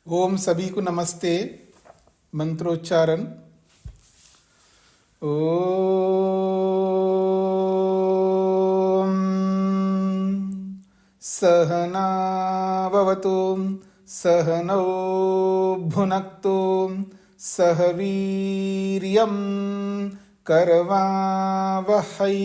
ओम सभी को नमस्ते। मंत्रोच्चारण। ओम सहना भवतु सहनौ भुनक्तु सह वीर्यं करवावहै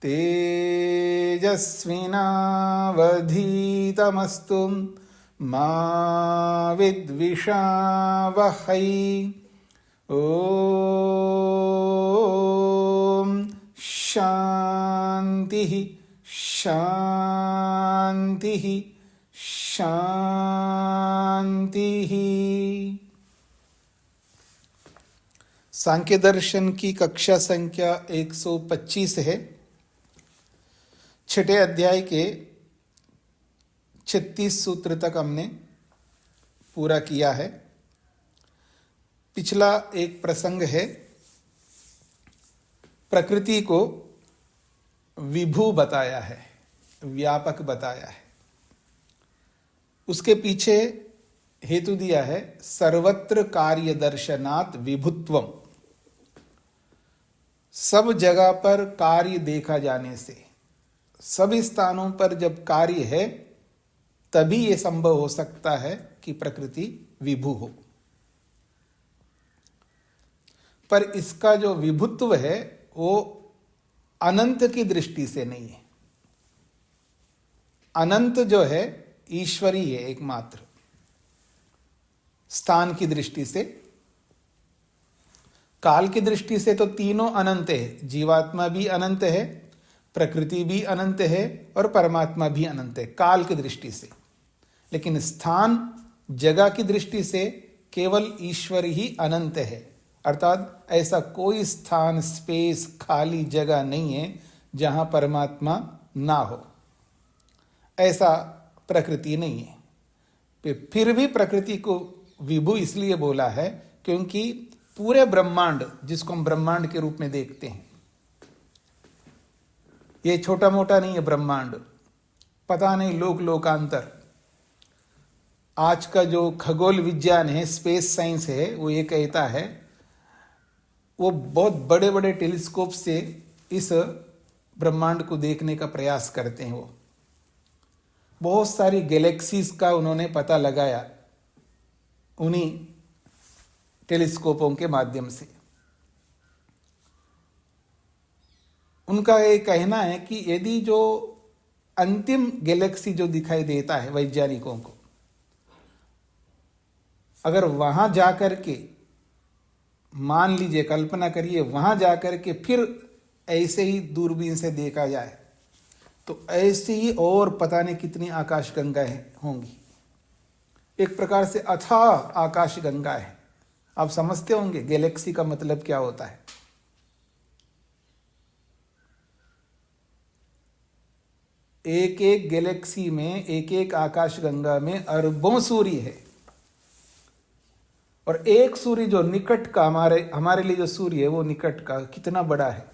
तेजस्विनावधीतमस्तु मा विद्विषावहै। ओम शांति शांति शांति। सांख्य दर्शन की कक्षा संख्या 125 है। छठे अध्याय के 36 सूत्र तक हमने पूरा किया है। पिछला एक प्रसंग है, प्रकृति को विभु बताया है, व्यापक बताया है। उसके पीछे हेतु दिया है सर्वत्र कार्य दर्शनात् विभुत्वम। सब जगह पर कार्य देखा जाने से, सभी स्थानों पर जब कार्य है तभी यह संभव हो सकता है कि प्रकृति विभु हो। पर इसका जो विभुत्व है वो अनंत की दृष्टि से नहीं है। अनंत जो है ईश्वरी है एकमात्र। स्थान की दृष्टि से, काल की दृष्टि से तो तीनों अनंत है। जीवात्मा भी अनंत है, प्रकृति भी अनंत है और परमात्मा भी अनंत है काल की दृष्टि से। लेकिन स्थान जगह की दृष्टि से केवल ईश्वर ही अनंत है। अर्थात ऐसा कोई स्थान, स्पेस, खाली जगह नहीं है जहां परमात्मा ना हो। ऐसा प्रकृति नहीं है। फिर भी प्रकृति को विभु इसलिए बोला है क्योंकि पूरे ब्रह्मांड, जिसको हम ब्रह्मांड के रूप में देखते हैं, ये छोटा मोटा नहीं है ब्रह्मांड। पता नहीं लोक लोकांतर। आज का जो खगोल विज्ञान है, स्पेस साइंस है, वो ये कहता है, वो बहुत बड़े बड़े टेलीस्कोप से इस ब्रह्मांड को देखने का प्रयास करते हैं। वो बहुत सारी गैलेक्सीज का उन्होंने पता लगाया उन्हीं टेलीस्कोपों के माध्यम से। उनका ये कहना है कि यदि जो अंतिम गैलेक्सी जो दिखाई देता है वैज्ञानिकों को, अगर वहां जाकर के, मान लीजिए, कल्पना करिए, वहां जाकर के फिर ऐसे ही दूरबीन से देखा जाए तो ऐसे ही और पता नहीं कितनी आकाश गंगाएं होंगी। एक प्रकार से अथाह आकाश गंगा है। आप समझते होंगे गैलेक्सी का मतलब क्या होता है। एक एक गैलेक्सी में, एक एक आकाश गंगा में अरबों सूर्य है। और एक सूर्य जो निकट का, हमारे लिए जो सूर्य है वो निकट का कितना बड़ा है,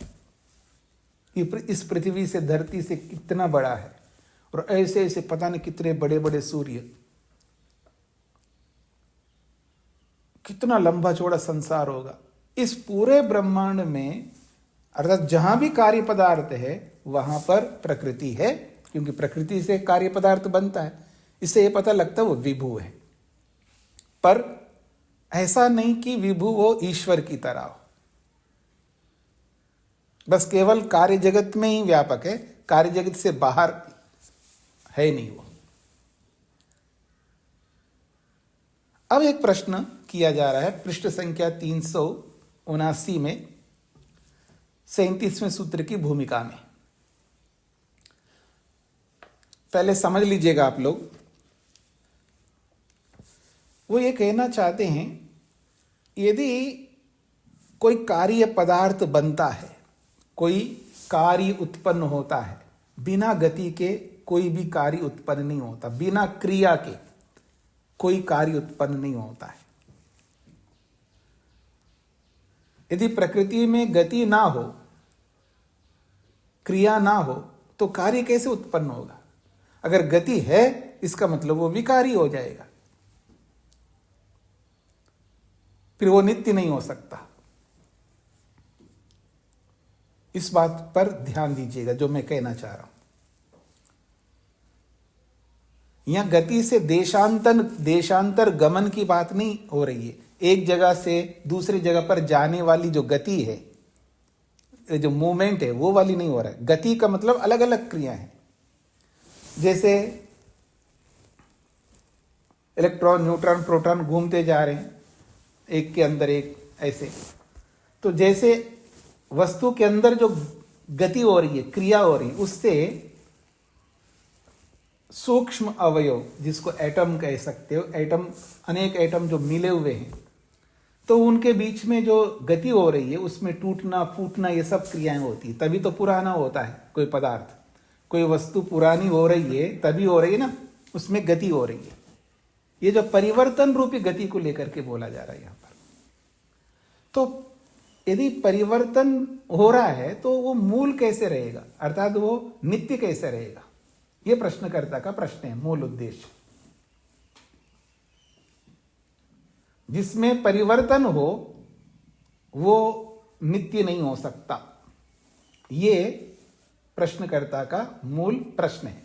इस पृथ्वी से, धरती से कितना बड़ा है। और ऐसे ऐसे पता नहीं कितने बड़े बड़े सूर्य, कितना लंबा चौड़ा संसार होगा। इस पूरे ब्रह्मांड में, अर्थात जहां भी कार्य पदार्थ है वहां पर प्रकृति है, क्योंकि प्रकृति से कार्य पदार्थ बनता है। इससे यह पता लगता है वो विभु है। पर ऐसा नहीं कि विभु वो ईश्वर की तरह हो, बस केवल कार्य जगत में ही व्यापक है, कार्य जगत से बाहर है नहीं वो। अब एक प्रश्न किया जा रहा है पृष्ठ संख्या 379 में 37वें सूत्र की भूमिका में। पहले समझ लीजिएगा आप लोग। वो ये कहना चाहते हैं, यदि कोई कार्य पदार्थ बनता है, कोई कार्य उत्पन्न होता है, बिना गति के कोई भी कार्य उत्पन्न नहीं होता, बिना क्रिया के कोई कार्य उत्पन्न नहीं होता है। यदि प्रकृति में गति ना हो, क्रिया ना हो, तो कार्य कैसे उत्पन्न होगा। अगर गति है इसका मतलब वो विकारी हो जाएगा। फिर वो नित्य नहीं हो सकता। इस बात पर ध्यान दीजिएगा जो मैं कहना चाह रहा हूं। यहां गति से देशांतर गमन की बात नहीं हो रही है। एक जगह से दूसरी जगह पर जाने वाली जो गति है, जो मूवमेंट है, वो वाली नहीं हो रहा है। गति का मतलब अलग अलग क्रिया है। जैसे इलेक्ट्रॉन, न्यूट्रॉन, प्रोटॉन घूमते जा रहे हैं एक के अंदर एक, ऐसे। तो जैसे वस्तु के अंदर जो गति हो रही है, क्रिया हो रही है, उससे सूक्ष्म अवयव, जिसको एटम कह सकते हो, एटम, अनेक एटम जो मिले हुए हैं, तो उनके बीच में जो गति हो रही है उसमें टूटना फूटना ये सब क्रियाएं होती है। तभी तो पुराना होता है कोई पदार्थ, कोई वस्तु पुरानी हो रही है तभी हो रही है ना, उसमें गति हो रही है। ये जो परिवर्तन रूपी गति को लेकर के बोला जा रहा है यहां पर। तो यदि परिवर्तन हो रहा है तो वो मूल कैसे रहेगा, अर्थात वो नित्य कैसे रहेगा, ये प्रश्नकर्ता का प्रश्न है, मूल उद्देश्य। जिसमें परिवर्तन हो वो नित्य नहीं हो सकता, ये प्रश्नकर्ता का मूल प्रश्न है।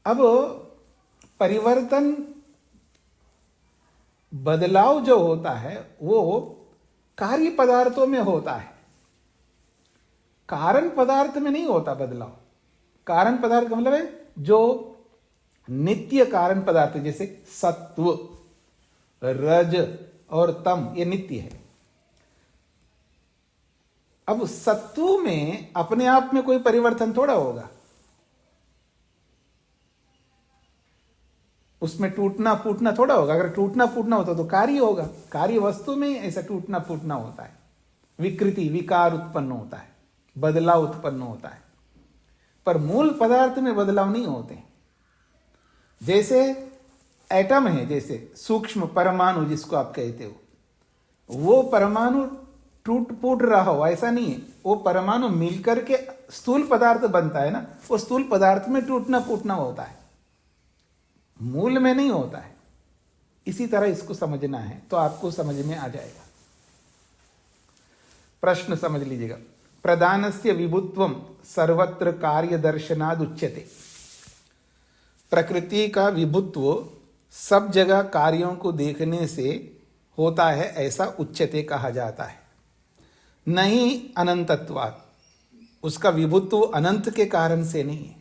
अब परिवर्तन, बदलाव जो होता है वो कार्य पदार्थों में होता है, कारण पदार्थ में नहीं होता बदलाव। कारण पदार्थ का मतलब है जो नित्य कारण पदार्थ, जैसे सत्व, रज और तम, ये नित्य है। अब सत्व में अपने आप में कोई परिवर्तन थोड़ा होगा, उसमें टूटना फूटना थोड़ा होगा। अगर टूटना फूटना होता तो कार्य होगा, कार्य वस्तु में ऐसा टूटना फूटना होता है, विकृति विकार उत्पन्न होता है, बदलाव उत्पन्न होता है। पर मूल पदार्थ में बदलाव नहीं होते। जैसे एटम है, जैसे सूक्ष्म परमाणु जिसको आप कहते हो, वो परमाणु टूट फूट रहा हो ऐसा नहीं है, वो परमाणु मिलकर के स्थूल पदार्थ बनता है ना, वो स्थूल पदार्थ में टूटना फूटना होता है, मूल में नहीं होता है। इसी तरह इसको समझना है तो आपको समझ में आ जाएगा। प्रश्न समझ लीजिएगा। प्रधानस्य विभुत्वम सर्वत्र कार्य दर्शनाद उच्यते। प्रकृति का विभुत्व सब जगह कार्यों को देखने से होता है, ऐसा उच्यते कहा जाता है। नहीं अनंतत्वात्, उसका विभुत्व अनंत के कारण से नहीं है,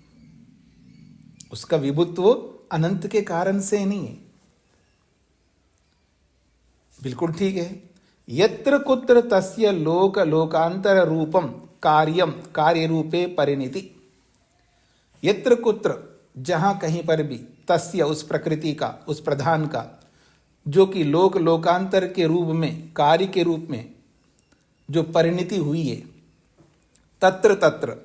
उसका विभुत्व अनंत के कारण से नहीं है। बिल्कुल ठीक है। यत्र कुत्र तस्य लोक लोकांतर रूपम कार्यम कार्य रूपे परिणति। यत्र कुत्र, जहां कहीं पर भी, तस्य उस प्रकृति का, उस प्रधान का, जो कि लोक लोकांतर के रूप में, कार्य के रूप में जो परिणति हुई है, तत्र तत्र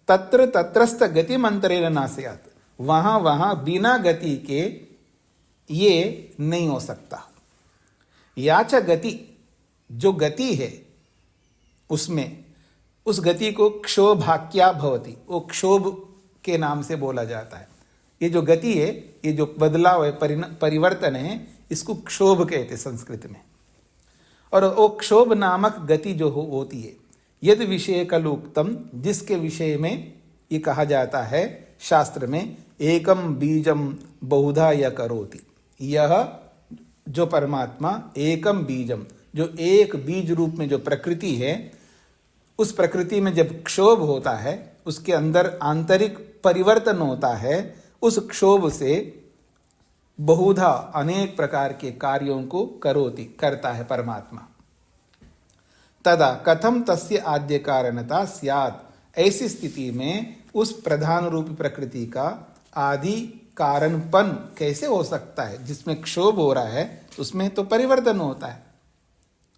तत्र तत्रस्थ गति मंत्रेण नास्यात्, वहां वहां बिना गति के ये नहीं हो सकता। याच गति, जो गति है उसमें, उस गति को क्षोभाख्या भवति, वो क्षोभ के नाम से बोला जाता है। ये जो गति है, ये जो बदलाव है, परिवर्तन है, इसको क्षोभ कहते संस्कृत में। और वो क्षोभ नामक गति जो होती है, यद विषय कलुक्तम, जिसके विषय में ये कहा जाता है शास्त्र में, एकम बीजम बहुधा य करोति। यह जो परमात्मा एकम बीजम, जो एक बीज रूप में जो प्रकृति है, उस प्रकृति में जब क्षोभ होता है, उसके अंदर आंतरिक परिवर्तन होता है, उस क्षोभ से बहुधा अनेक प्रकार के कार्यों को करोति, करता है परमात्मा। तदा कथम तस्य आद्य कारणता स्यात्, ऐसी स्थिति में उस प्रधान रूपी प्रकृति का आदि कारणपन कैसे हो सकता है। जिसमें क्षोभ हो रहा है उसमें तो परिवर्तन होता है,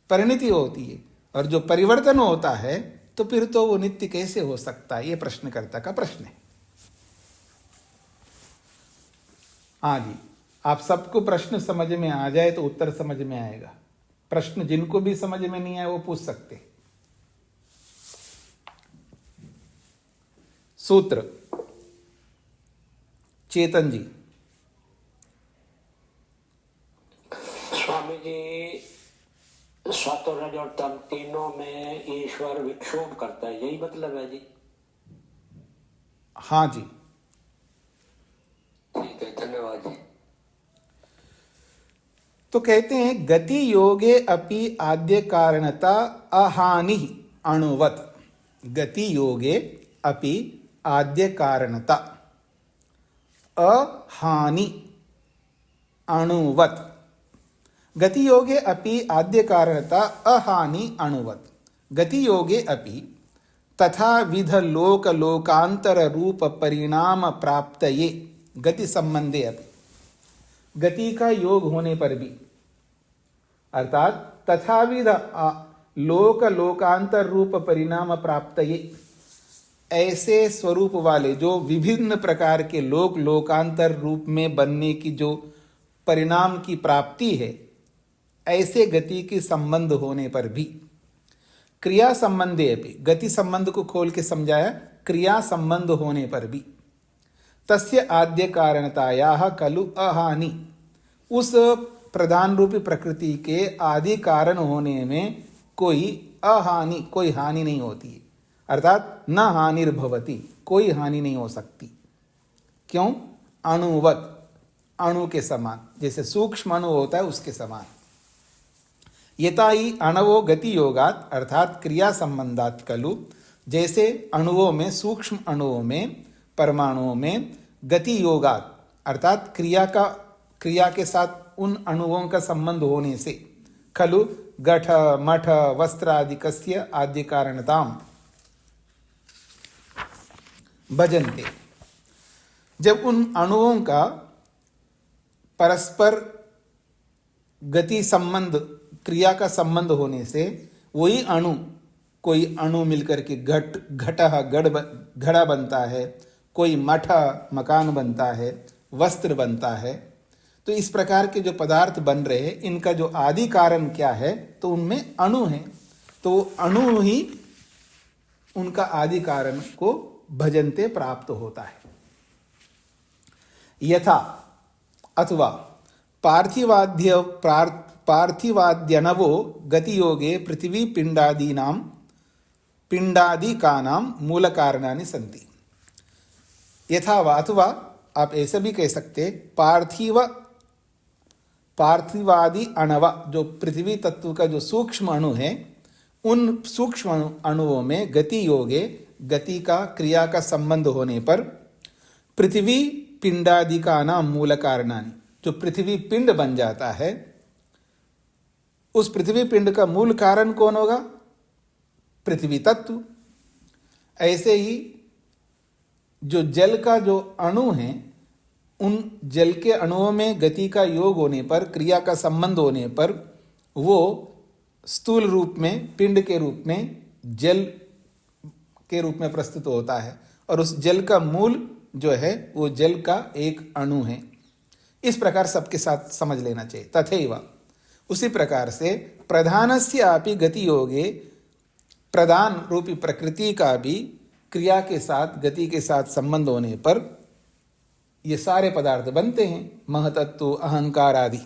परिणति होती है, और जो परिवर्तन होता है तो फिर तो वो नित्य कैसे हो सकता है, ये प्रश्नकर्ता का प्रश्न है। हाँ जी, आप सबको प्रश्न समझ में आ जाए तो उत्तर समझ में आएगा। प्रश्न जिनको भी समझ में नहीं आए वो पूछ सकते। सूत्र, चेतन जी, सातों रज और तम तीनों में ईश्वर विक्षोभ करता है, यही मतलब है जी? हाँ जी। ठीक है, धन्यवाद जी। तो कहते हैं गति योगे अपि आद्य कारणता अहानि अणुवत। गति योगे अपि आद्य कारणता अहानि अणुवत। गति योगे अपि आद्य कारणता अहानि अणुवत। गति योगे अपि तथा विध लोक लोकांतर रूप परिणाम प्राप्तये। गति संबंधे अपि, गति का योग होने पर भी, अर्थात तथाविध लोक लोकांतर रूप परिणाम प्राप्तये, ऐसे स्वरूप वाले जो विभिन्न प्रकार के लोक लोकांतर रूप में बनने की जो परिणाम की प्राप्ति है, ऐसे गति की संबंध होने पर भी, क्रिया संबंधे अपि, गति संबंध को खोल के समझाया, क्रिया संबंध होने पर भी, तस्य आद्य कारणतायाः खलु अहानि, उस प्रधान रूपी प्रकृति के आदि कारण होने में कोई अहानि, कोई हानि नहीं होती है। अर्थात न हानिर्भवति, कोई हानि नहीं हो सकती। क्यों? अणुवत, अणु के समान, जैसे सूक्ष्म अणु होता है उसके समान। यथा ही अणवो गति योगात, अर्थात क्रिया संबंधात खलु, जैसे अणुओं में, सूक्ष्म अणुओं में, परमाणुओं में गति योगात, अर्थात क्रिया के साथ उन अणुओं का संबंध होने से, खलु गठ मठ वस्त्र आदि कस्य आद्य कारणताम भजन्ते। जब उन अणुओं का परस्पर गति संबंध, क्रिया का संबंध होने से वही अणु, कोई अणु मिलकर के घड़ा बनता है, कोई मठ मकान बनता है, वस्त्र बनता है। तो इस प्रकार के जो पदार्थ बन रहे हैं, इनका जो आदि कारण क्या है? तो उनमें अणु है। तो अणु ही उनका आदि कारण को भजनते प्राप्त होता है। यथा अथवा पार्थिवाद्यनवो गति योगे पृथ्वी पिंडादि का नाम मूल कारणानि सन्ति। यथा वा, अथवा आप ऐसा भी कह सकते, पार्थिवादि अणव, जो पृथ्वी तत्व का जो सूक्ष्म अणु है, उन सूक्ष्म अणुओं में गति योगे, गति का, क्रिया का संबंध होने पर, पृथ्वी पिंडादि का नाम मूल कारणानि, जो पृथ्वी पिंड बन जाता है, उस पृथ्वी पिंड का मूल कारण कौन होगा? पृथ्वी तत्व। ऐसे ही जो जल का जो अणु है, उन जल के अणुओं में गति का योग होने पर, क्रिया का संबंध होने पर, वो स्थूल रूप में, पिंड के रूप में, जल के रूप में प्रस्तुत होता है। और उस जल का मूल जो है वो जल का एक अणु है। इस प्रकार सबके साथ समझ लेना चाहिए। तथैव, उसी प्रकार से प्रधानस्यापि गति योगे, प्रधान रूपी प्रकृति का भी क्रिया के साथ, गति के साथ संबंध होने पर ये सारे पदार्थ बनते हैं, महतत्व, अहंकार आदि।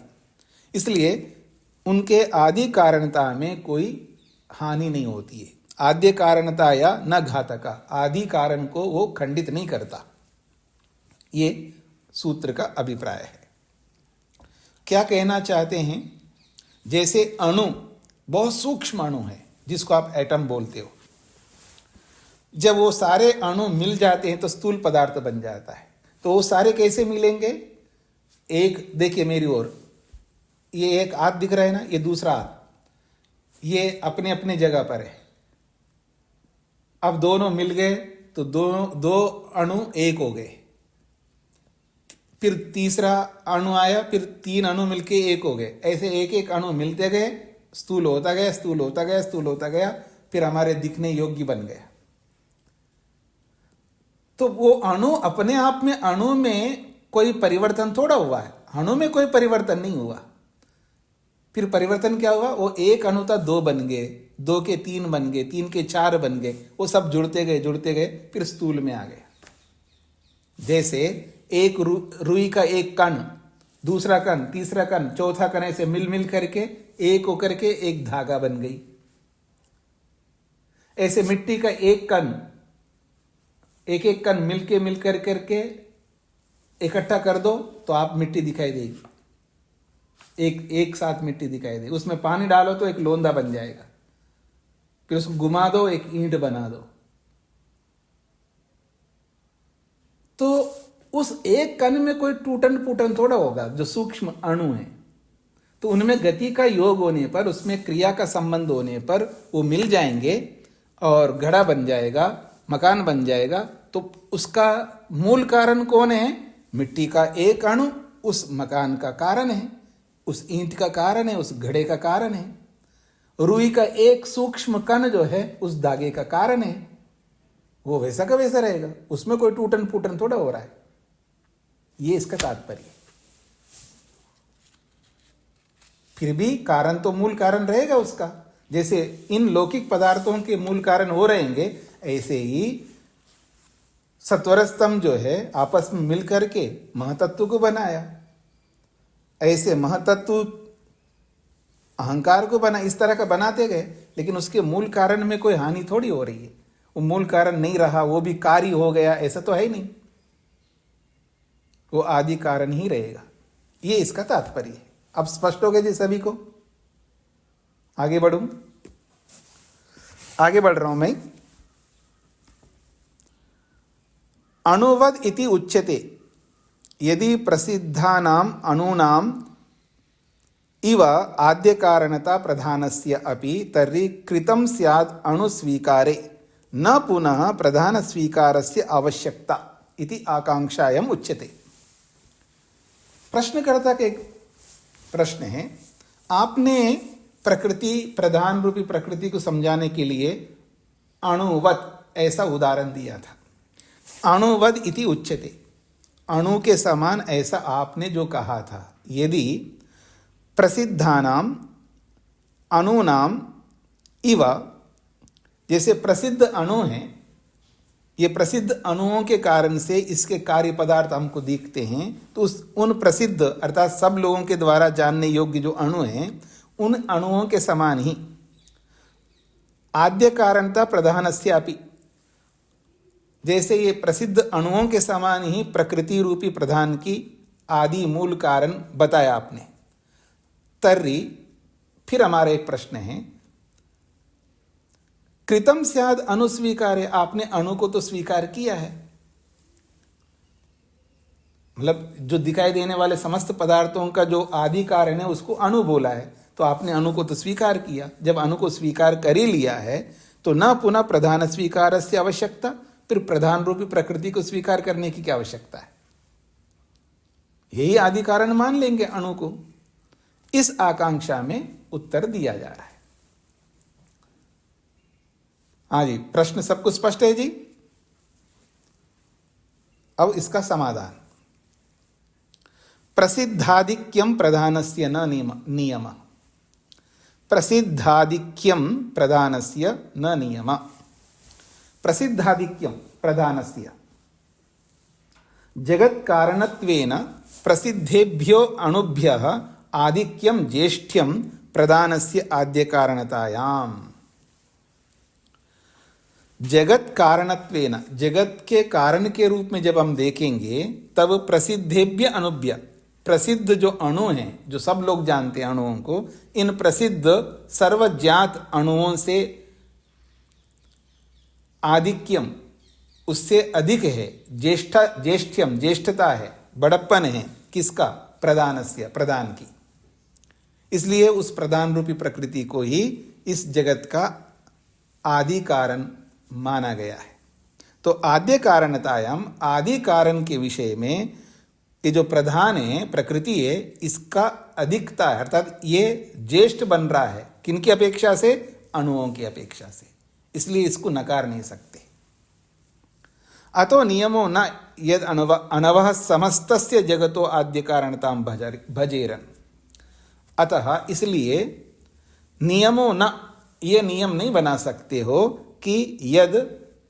इसलिए उनके आदि कारणता में कोई हानि नहीं होती है। आद्य कारणता या न घातका, आदि कारण को वो खंडित नहीं करता। ये सूत्र का अभिप्राय है। क्या कहना चाहते हैं? जैसे अणु बहुत सूक्ष्म अणु है, जिसको आप एटम बोलते हो, जब वो सारे अणु मिल जाते हैं तो स्थूल पदार्थ बन जाता है। तो वो सारे कैसे मिलेंगे? एक देखिए मेरी ओर, ये एक हाथ दिख रहा है ना, ये दूसरा हाथ, ये अपने अपने जगह पर है। अब दोनों मिल गए तो दो अणु एक हो गए। फिर तीसरा अणु आया, फिर तीन अणु मिलके एक हो गए। ऐसे एक एक अणु मिलते गए, स्थूल होता गया, स्थूल होता गया, स्थूल होता गया, फिर हमारे दिखने योग्य बन गया। तो वो अणु अपने आप में, अणु में कोई परिवर्तन थोड़ा हुआ है, अणु में कोई परिवर्तन नहीं हुआ। फिर परिवर्तन क्या हुआ? वो एक अणु था, दो बन गए, दो के तीन बन गए, तीन के चार बन गए, वो सब जुड़ते गए, फिर स्थूल में आ गए। जैसे एक रुई का एक कण, दूसरा कण, तीसरा कण, चौथा कण, ऐसे मिल करके एक होकर के एक धागा बन गई। ऐसे मिट्टी का एक कण, एक एक कण मिलकर करके इकट्ठा कर दो तो आप मिट्टी दिखाई देगी, एक साथ मिट्टी दिखाई देगी। उसमें पानी डालो तो एक लोंदा बन जाएगा, फिर उसको घुमा दो, एक ईंट बना दो। तो उस एक कण में कोई टूटन फूटन थोड़ा होगा, जो सूक्ष्म अणु है। तो उनमें गति का योग होने पर, उसमें क्रिया का संबंध होने पर वो मिल जाएंगे और घड़ा बन जाएगा, मकान बन जाएगा। तो उसका मूल कारण कौन है? मिट्टी का एक अणु उस मकान का कारण है, उस ईंट का कारण है, उस घड़े का कारण है। रुई का एक सूक्ष्म कण जो है उस धागे का कारण है। वो वैसा का वैसा रहेगा, उसमें कोई टूटन फूटन थोड़ा हो रहा है। ये इसका तात्पर्य है। फिर भी कारण तो मूल कारण रहेगा उसका। जैसे इन लौकिक पदार्थों के मूल कारण हो रहेंगे, ऐसे ही सत्वर स्तंभ जो है आपस में मिलकर के महतत्व को बनाया। ऐसे महतत्व अहंकार को बना, इस तरह का बनाते गए, लेकिन उसके मूल कारण में कोई हानि थोड़ी हो रही है। वो मूल कारण नहीं रहा, वो भी कार्य हो गया, ऐसा तो है ही नहीं। वो आदि कारण ही रहेगा। ये इसका तात्पर्य है। अब स्पष्ट हो गया जी सभी को? आगे बढ़ूं? आगे बढ़ रहा हूं मैं। अणुवद इति उच्यते यदि प्रसिद्धानाम अणूनाम इव आद्य कारणता प्रधानस्य अपि तर्हि कृतं स्याद् अणुस्वीकारे न पुनः प्रधान स्वीकारस्य आवश्यकता इति आकांक्षायाम उच्यते। प्रश्नकर्ता के एक प्रश्न है। आपने प्रकृति, प्रधान रूपी प्रकृति को समझाने के लिए अणुवत ऐसा उदाहरण दिया था। अणुवद इति उच्यते, अणु के समान ऐसा आपने जो कहा था। यदि प्रसिद्धानाम अणुनाम इव, जैसे प्रसिद्ध अणु हैं, ये प्रसिद्ध अणुओं के कारण से इसके कार्य पदार्थ हमको दिखते हैं, तो उन प्रसिद्ध अर्थात सब लोगों के द्वारा जानने योग्य जो अणु हैं, उन अणुओं के समान ही आद्य कारणता प्रधानस्यापि, जैसे ये प्रसिद्ध अणुओं के समान ही प्रकृति रूपी प्रधान की आदि मूल कारण बताया आपने। तर्हि फिर हमारा एक प्रश्न है, कृतम स्याद अनुस्वीकार्य, आपने अणु को तो स्वीकार किया है, मतलब जो दिखाई देने वाले समस्त पदार्थों का जो आदि कारण है उसको अणु बोला है, तो आपने अणु को तो स्वीकार किया। जब अणु को स्वीकार कर ही लिया है तो न पुनः प्रधान स्वीकार से आवश्यकता, फिर प्रधान रूपी प्रकृति को स्वीकार करने की क्या आवश्यकता है? यही आदि कारण मान लेंगे अणु को। इस आकांक्षा में उत्तर दिया जा रहा है। हाँ जी, प्रश्न सबको स्पष्ट है जी? अब इसका समाधान। प्रसिद्धाधिक्यम प्रधानस्य न नियम, प्रसिद्धाधिक्यम प्रधानस्य न नियम। प्रसिद्धाधिक्यम प्रधानस्य जगत् कारणत्वेन प्रसिद्धेभ्यो अणुभ्यः आधिक्यम ज्येष्ठ्यम प्रधानस्य आद्य कारणतायाम। जगत कारणत्वेन, जगत के कारण के रूप में जब हम देखेंगे तब प्रसिद्धेभ्य अणुभ्य, प्रसिद्ध जो अणु हैं, जो सब लोग जानते हैं अणुओं को, इन प्रसिद्ध सर्वज्ञात अणुओं से आधिक्यम, उससे अधिक है, ज्येष्ठ्यम, ज्येष्ठता है, बड़प्पन है, किसका? प्रधानस्य, प्रधान की। इसलिए उस प्रधान रूपी प्रकृति को ही इस जगत का आदि कारण माना गया है। तो आद्य कारणतायाम, आदि कारण के विषय में ये जो प्रधान है, प्रकृति है, इसका अधिकता है, अर्थात ये ज्येष्ठ बन रहा है। किनकी अपेक्षा से? अणुओं की अपेक्षा से। इसलिए इसको नकार नहीं सकते। अतो नियमो न यद अणवः समस्तस्य जगतो आद्य कारणताम भजेरन। अतः इसलिए नियमो न, ये नियम नहीं बना सकते हो कि यद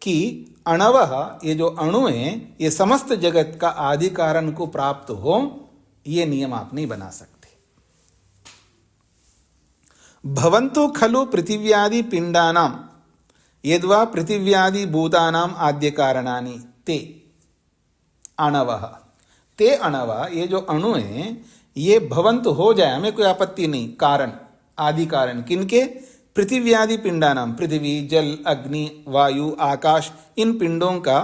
कि अणवः, ये जो अणु हैं, ये समस्त जगत का आदि कारण को प्राप्त हो, ये नियम आप नहीं बना सकते। भवन्तु खलु पृथिव्यादि पिंडानां यद्वा पृथिव्यादि भूतानां आद्य कारणानि ते अणवः। ते अणवः, ये जो अणु हैं ये भवन्तु हो जाए, हमें कोई आपत्ति नहीं, कारण आदि कारण किनके? पृथिव्यादि पिंडानां, पृथ्वी जल अग्नि वायु आकाश, इन पिंडों का,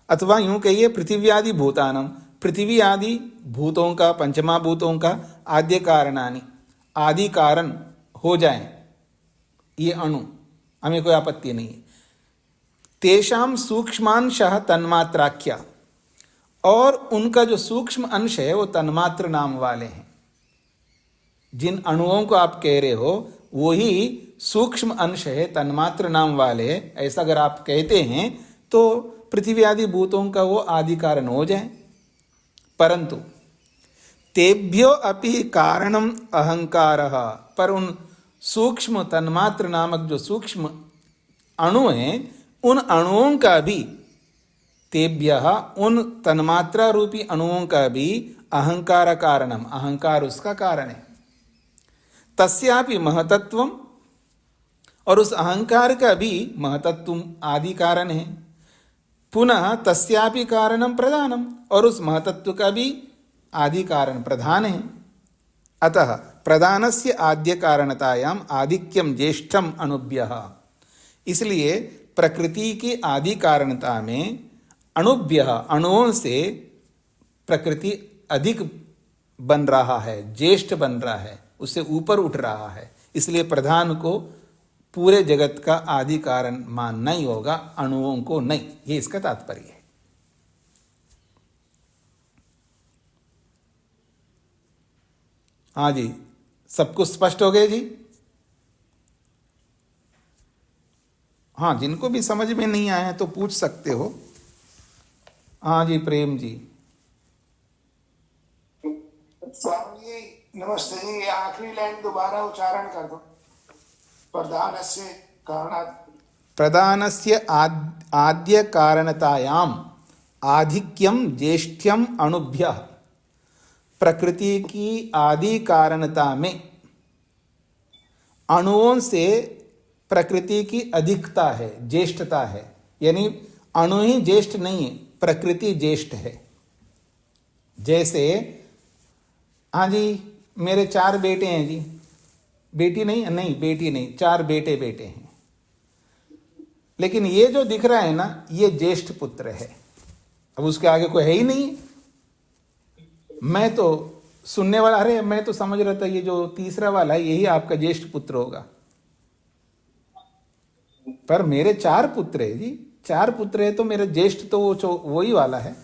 अथवा यूं कहिए पृथिव्यादि भूतानां, पृथ्वी आदि भूतों का, पंचमा भूतों का आद्य कारणानि, आदि कारण हो जाएं ये अणु, हमें कोई आपत्ति नहीं है। तेषां सूक्ष्मांशः तन्मात्राख्या, और उनका जो सूक्ष्म अंश है वो तन्मात्र नाम वाले हैं। जिन अणुओं को आप कह रहे हो वही सूक्ष्म अंश है, तन्मात्र नाम वाले, ऐसा अगर आप कहते हैं तो पृथ्वी आदि भूतों का वो आदि कारण हो जाए। परंतु तेभ्यो अपि कारणम अहंकारः, पर उन सूक्ष्म तन्मात्र नामक जो सूक्ष्म अणु हैं उन अणुओं का भी, तेभ्यः उन तन्मात्रा रूपी अणुओं का भी अहंकार कारणम, अहंकार उसका कारण है। तस्यापि महतत्वम, और उस अहंकार का भी महतत्व आदि कारण है। पुनः तस्यापि कारणम प्रधानम, और उस महतत्व का भी आदि कारण प्रधान है। अतः प्रधानस्य आद्य कारणतायाम आधिक्यम ज्येष्ठम अणुभ्यः, इसलिए प्रकृति की आदि कारणता में अणुभ्यः, अणुओं से प्रकृति अधिक बन रहा है, ज्येष्ठ बन रहा है, उससे ऊपर उठ रहा है। इसलिए प्रधान को पूरे जगत का आदि कारण मानना ही होगा, अणुओं को नहीं। ये इसका तात्पर्य है। हाँ जी, सब कुछ स्पष्ट हो गए जी? हाँ, जिनको भी समझ में नहीं आया तो पूछ सकते हो। हाँ जी, प्रेम जी। स्वामी जी नमस्ते जी, ये आखिरी लाइन दोबारा उच्चारण कर दो। प्रधानस्य कारणात्, प्रधानस्य आद्य कारणतायाम आधिक्यम ज्येष्ठ्यम अणुभ्यः, प्रकृति की आदि कारणता में अणुओं से प्रकृति की अधिकता है, ज्येष्ठता है। यानी अणु ही ज्येष्ठ नहीं है, प्रकृति ज्येष्ठ है। जैसे हाँ जी, मेरे 4 बेटे हैं जी, बेटी नहीं, नहीं बेटी नहीं, 4 बेटे हैं। लेकिन ये जो दिख रहा है ना, ये ज्येष्ठ पुत्र है। अब उसके आगे कोई है ही नहीं। मैं तो सुनने वाला, अरे मैं तो समझ रहा था ये जो तीसरा वाला है यही आपका ज्येष्ठ पुत्र होगा, पर मेरे 4 पुत्र है जी, 4 पुत्र है तो मेरा ज्येष्ठ तो वही वाला है।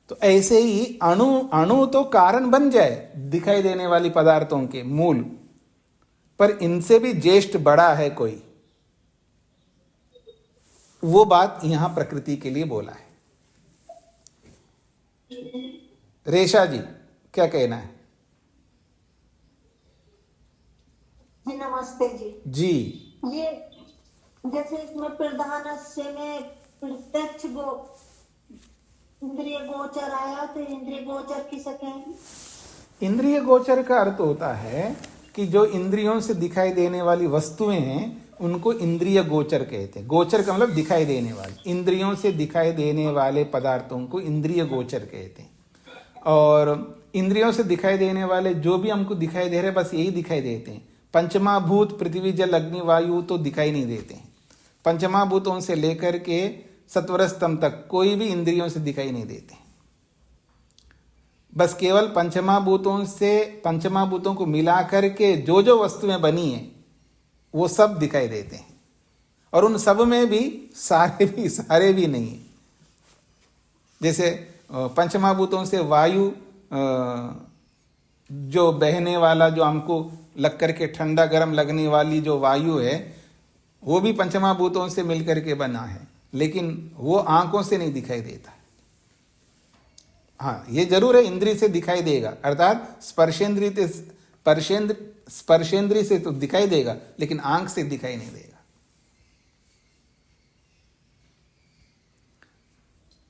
तो ऐसे ही अणु तो कारण बन जाए दिखाई देने वाली पदार्थों के मूल, पर इनसे भी ज्येष्ठ बड़ा है कोई, वो बात यहां प्रकृति के लिए बोला है। रेशा जी क्या कहना है? जी नमस्ते जी। जी, ये जैसे इसमें प्रधानस्य में प्रत्यक्ष इंद्रिय गोचर आया, तो इंद्रिय गोचर किसे कहेंगे? इंद्रिय गोचर का अर्थ होता है कि जो इंद्रियों से दिखाई देने वाली वस्तुएं हैं उनको इंद्रिय गोचर कहते हैं। गोचर का मतलब दिखाई देने वाले, इंद्रियों से दिखाई देने वाले पदार्थों को इंद्रिय गोचर कहते हैं। और इंद्रियों से दिखाई देने वाले जो भी हमको दिखाई दे रहे बस यही दिखाई देते हैं। पंचमा भूत पृथ्वी जल अग्नि वायु तो दिखाई नहीं देते हैं। पंचमा भूतों से लेकर के सत्वर स्तंभ तक कोई भी इंद्रियों से दिखाई नहीं देते। बस केवल पंचमा भूतों को मिला करके जो जो वस्तुएं बनी हैं वो सब दिखाई देते हैं, और उन सब में भी सारे भी नहीं है। जैसे पंचमा भूतों से वायु, जो बहने वाला, जो हमको लग करके ठंडा गर्म लगने वाली जो वायु है वो भी पंचमा भूतों से मिलकर के बना है, लेकिन वो आंखों से नहीं दिखाई देता। हाँ, ये जरूर है इंद्री से दिखाई देगा, अर्थात स्पर्शेंद्री से तो दिखाई देगा, लेकिन आंख से दिखाई नहीं देगा।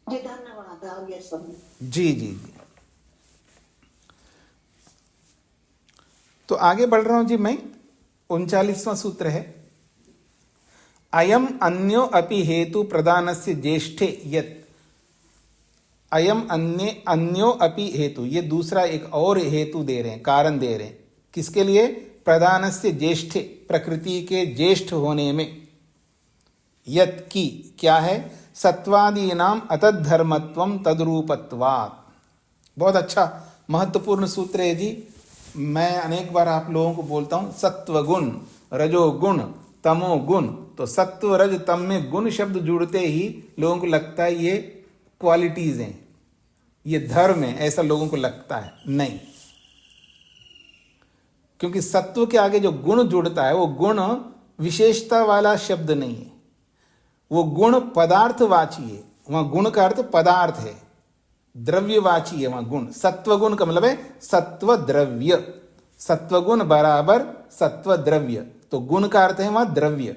धन्यवाद, आगे सुनिए। जी जी जी, तो आगे बढ़ रहा हूं जी मैं। 39वां सूत्र है, अयम अन्यो अपि हेतु प्रधानस्य ज्येष्ठे यत्, अयम अन्यो अपि हेतु, ये दूसरा एक और हेतु दे रहे हैं, कारण दे रहे हैं। किसके लिए? प्रधानस्य ज्येष्ठे, प्रकृति के ज्येष्ठ होने में। यत् की क्या है? सत्वादीनाम अतद्धर्मत्वम तद्रूपत्वात्। बहुत अच्छा महत्वपूर्ण सूत्र है जी। मैं अनेक बार आप लोगों को बोलता हूं सत्वगुण, रजोगुण, तमोगुण। तो सत्व रज तम में गुण शब्द जुड़ते ही लोगों को लगता है ये क्वालिटीज हैं, ये धर्म है, ऐसा लोगों को लगता है। नहीं, क्योंकि सत्व के आगे जो गुण जुड़ता है वो गुण विशेषता वाला शब्द नहीं है, वो गुण पदार्थवाची है। वहां गुण का अर्थ पदार्थ है, द्रव्यवाची है वहां गुण। सत्वगुण का मतलब है सत्व द्रव्य, सत्वगुण बराबर सत्व द्रव्य। तो गुण का अर्थ है वहां द्रव्य,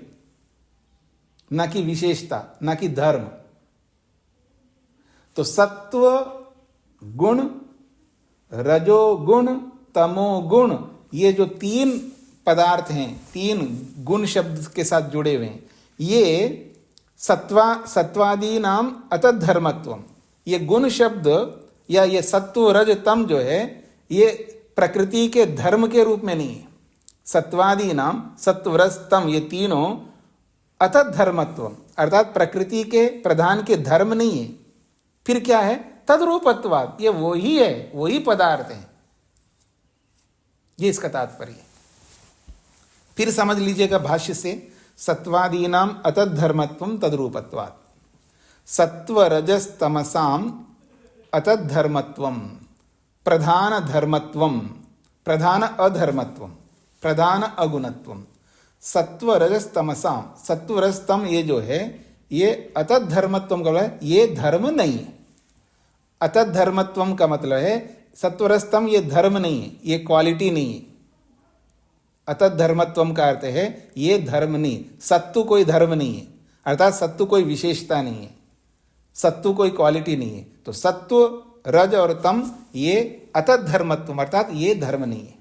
न कि विशेषता, न कि धर्म। तो सत्व गुण, रजोगुण, तमोगुण, ये जो तीन पदार्थ हैं, तीन गुण शब्द के साथ जुड़े हुए हैं, ये सत्वादि नाम अतद्धर्मत्वम। ये गुण शब्द या ये सत्व रज तम जो है, ये प्रकृति के धर्म के रूप में नहीं है। सत्वादि नाम सत्व रज तम, ये तीनों अतद्धर्मत्वम, अर्थात प्रकृति के प्रधान के धर्म नहीं है। फिर क्या है? तद्रूपत्वात्, ये वही है, वही पदार्थ है। ये इसका तात्पर्य है। फिर समझ लीजिएगा भाष्य से, सत्वादीनाम अतद्धर्मत्वम तद्रूपत्वात्, सत्वरजस्तमसाम अतद्धर्मत्वम, प्रधान धर्मत्वम, प्रधान अधर्मत्वम, प्रधान अगुणत्वम। सत्वरजस्तमसाम, सत्वरजतम ये जो है, ये अतद्धर्मत्वम का मतलब है ये धर्म नहीं है। अतद्धर्मत्वम का मतलब है सत्वरजतम ये धर्म नहीं है, ये क्वालिटी नहीं है। अतद्धर्मत्वम का अर्थ है ये धर्म नहीं, सत्व कोई धर्म नहीं है, अर्थात सत्व कोई विशेषता नहीं है, सत्व कोई क्वालिटी नहीं है। तो सत्व रज और तम ये अतद्धर्मत्वम, अर्थात ये धर्म नहीं है।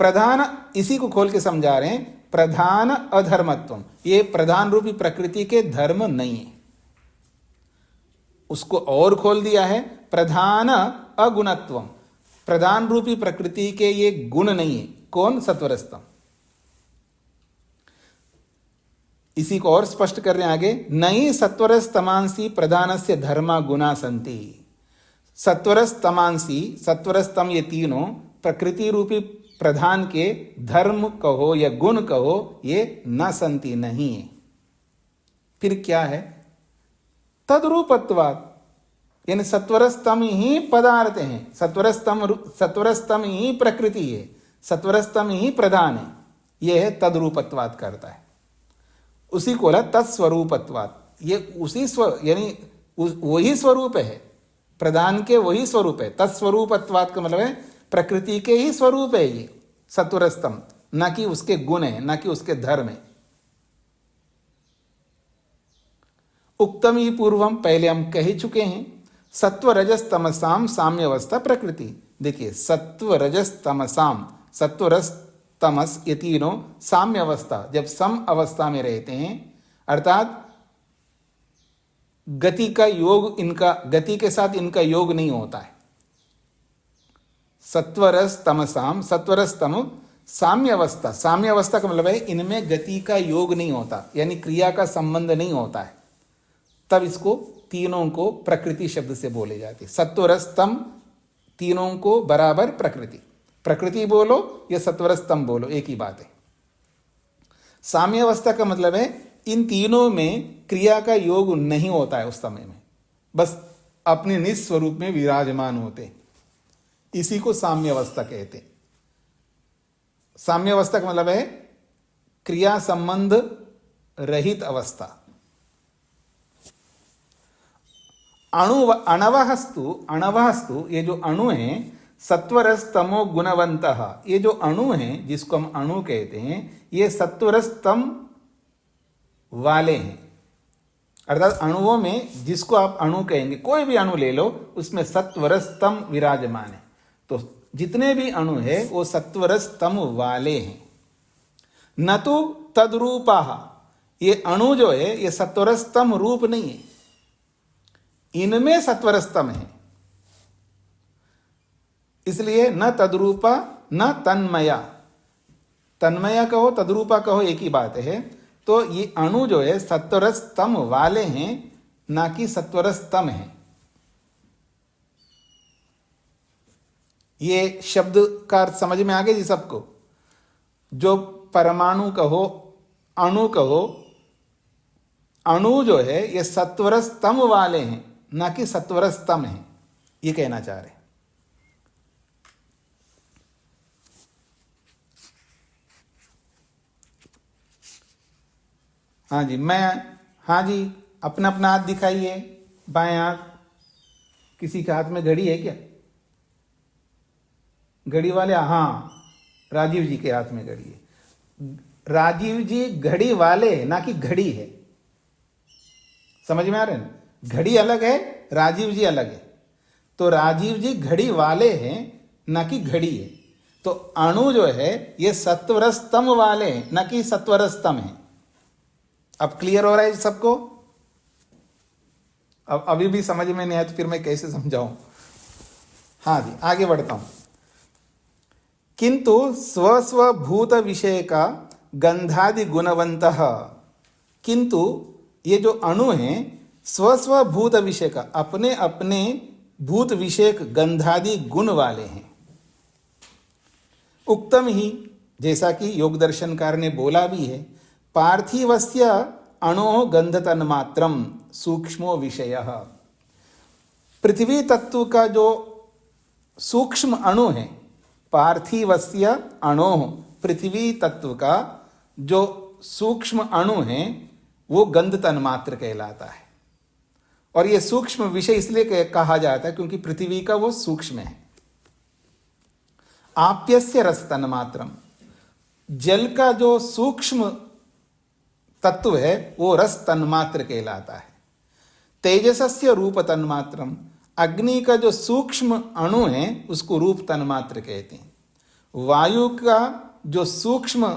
प्रधान, इसी को खोल के समझा रहे हैं, प्रधान अधर्मत्वम, ये प्रधान रूपी प्रकृति के धर्म नहीं है। उसको और खोल दिया है, प्रधान अगुणत्वम, प्रधान रूपी प्रकृति के ये गुण नहीं है। कौन? सत्वरजतम। इसी को और स्पष्ट कर रहे हैं आगे, नहीं सत्वरजतमांसी प्रधानस्य धर्मा गुणा संति। सत्वरजतमांसी, सत्वरजतम ये तीनों प्रकृति रूपी प्रधान के धर्म कहो या गुण कहो, ये न संति, नहीं है। फिर क्या है? तद्रूपत्वात्, यानी सत्वरजतम ही पदार्थ हैं, सत्वरजतम ही प्रकृति है, सत्वरजतम ही प्रधान है। यह है तद्रूपत्वात् करता है। उसी को बोला तत्स्वरूपत्वात्, ये उसी यानी वही स्वरूप है, प्रधान के वही स्वरूप है। तत्स्वरूपत्वात् का मतलब है प्रकृति के ही स्वरूप है ये सत्वरजतम, न कि उसके गुण है, न कि उसके धर्म है। उक्तम ही पूर्वम, पहले हम कह ही चुके हैं, सत्व रजस तमसाम साम्य अवस्था प्रकृति। देखिए, सत्व रजस तमसाम, सत्व रस तमस ये तीनों साम्य अवस्था, जब सम अवस्था में रहते हैं, अर्थात गति का योग, इनका गति के साथ इनका योग नहीं होता है। सत्वरस तमसाम, सत्वरस तम साम्य अवस्था, साम्य अवस्था का मतलब है इनमें गति का योग नहीं होता, यानी क्रिया का संबंध नहीं होता है। तब इसको तीनों को प्रकृति शब्द से बोले जाते। सत्वरस तम तीनों को बराबर प्रकृति, प्रकृति बोलो या सत्वरस तम बोलो, एक ही बात है। साम्य अवस्था का मतलब है इन तीनों में क्रिया का योग नहीं होता है उस समय में, बस अपने निज स्वरूप में विराजमान होते। इसी को साम्य अवस्था कहते हैं। साम्य अवस्था का मतलब है क्रिया संबंध रहित अवस्था। अणवहस्तु ये जो अणु हैं, सत्वरस तमो गुणवंतः, ये जो अणु हैं जिसको हम अणु कहते हैं, ये सत्वरस तम वाले हैं। अर्थात अणुओं में जिसको आप अणु कहेंगे, कोई भी अणु ले लो, उसमें सत्वरस तम विराजमान है। तो जितने भी अणु है वो सत्वरस तम वाले हैं। न तो तद्रूपा, ये अणु जो है ये सत्वरस्तम रूप नहीं है, इनमें सत्वरस्तम है, इसलिए न तद्रूपा न तन्मया। तन्मया कहो तद्रूपा कहो एक ही बात है। तो ये अणु जो है सत्वरस्तम वाले हैं, ना कि सत्वरस्तम है। ये शब्द का अर्थ समझ में आ गया जी सबको? जो परमाणु कहो अणु कहो, अणु जो है ये सत्वरस्तम वाले हैं, ना कि सत्वरस्तम है, ये कहना चाह रहे हैं। हाँ जी, हाँ जी, अपना अपना हाथ दिखाइए, बाएं हाथ। किसी के हाथ में घड़ी है क्या? घड़ी वाले, हाँ, राजीव जी के हाथ में घड़ी है। राजीव जी घड़ी वाले है, ना कि घड़ी है। समझ में आ रहे हैं? घड़ी अलग है, राजीव जी अलग है। तो राजीव जी घड़ी वाले हैं, ना कि घड़ी है। तो अणु जो है ये सत्वरस्तम वाले हैं, ना कि सत्वरस्तम है। अब क्लियर हो रहा है सबको? अब अभी भी समझ में नहीं आया तो फिर मैं कैसे समझाऊं? हाँ जी, आगे बढ़ता हूं। किंतु स्वस्वभूत विषय का गंधादि गुणवंत, किंतु ये जो अणु हैं स्वस्वभूत विषय का, अपने अपने भूत विषयक गंधादि गुण वाले हैं। उक्तम ही, जैसा कि योग दर्शनकार ने बोला भी है, पार्थिवस्य अणो गंध तन्मात्रम सूक्ष्मो विषयः। पृथ्वी तत्व का जो सूक्ष्म अणु है, पार्थिवस्य अणो, पृथ्वी तत्व का जो सूक्ष्म अणु है वो गंध तन्मात्र कहलाता है। और ये सूक्ष्म विषय इसलिए कहा जाता है क्योंकि पृथ्वी का वो सूक्ष्म है। आप्यस्य रस तन्मात्रम, जल का जो सूक्ष्म तत्व है वो रस तन्मात्र कहलाता है। तेजसस्य रूप तन्मात्रम, अग्नि का जो सूक्ष्म अणु है उसको रूप तन्मात्र कहते हैं। वायु का जो सूक्ष्म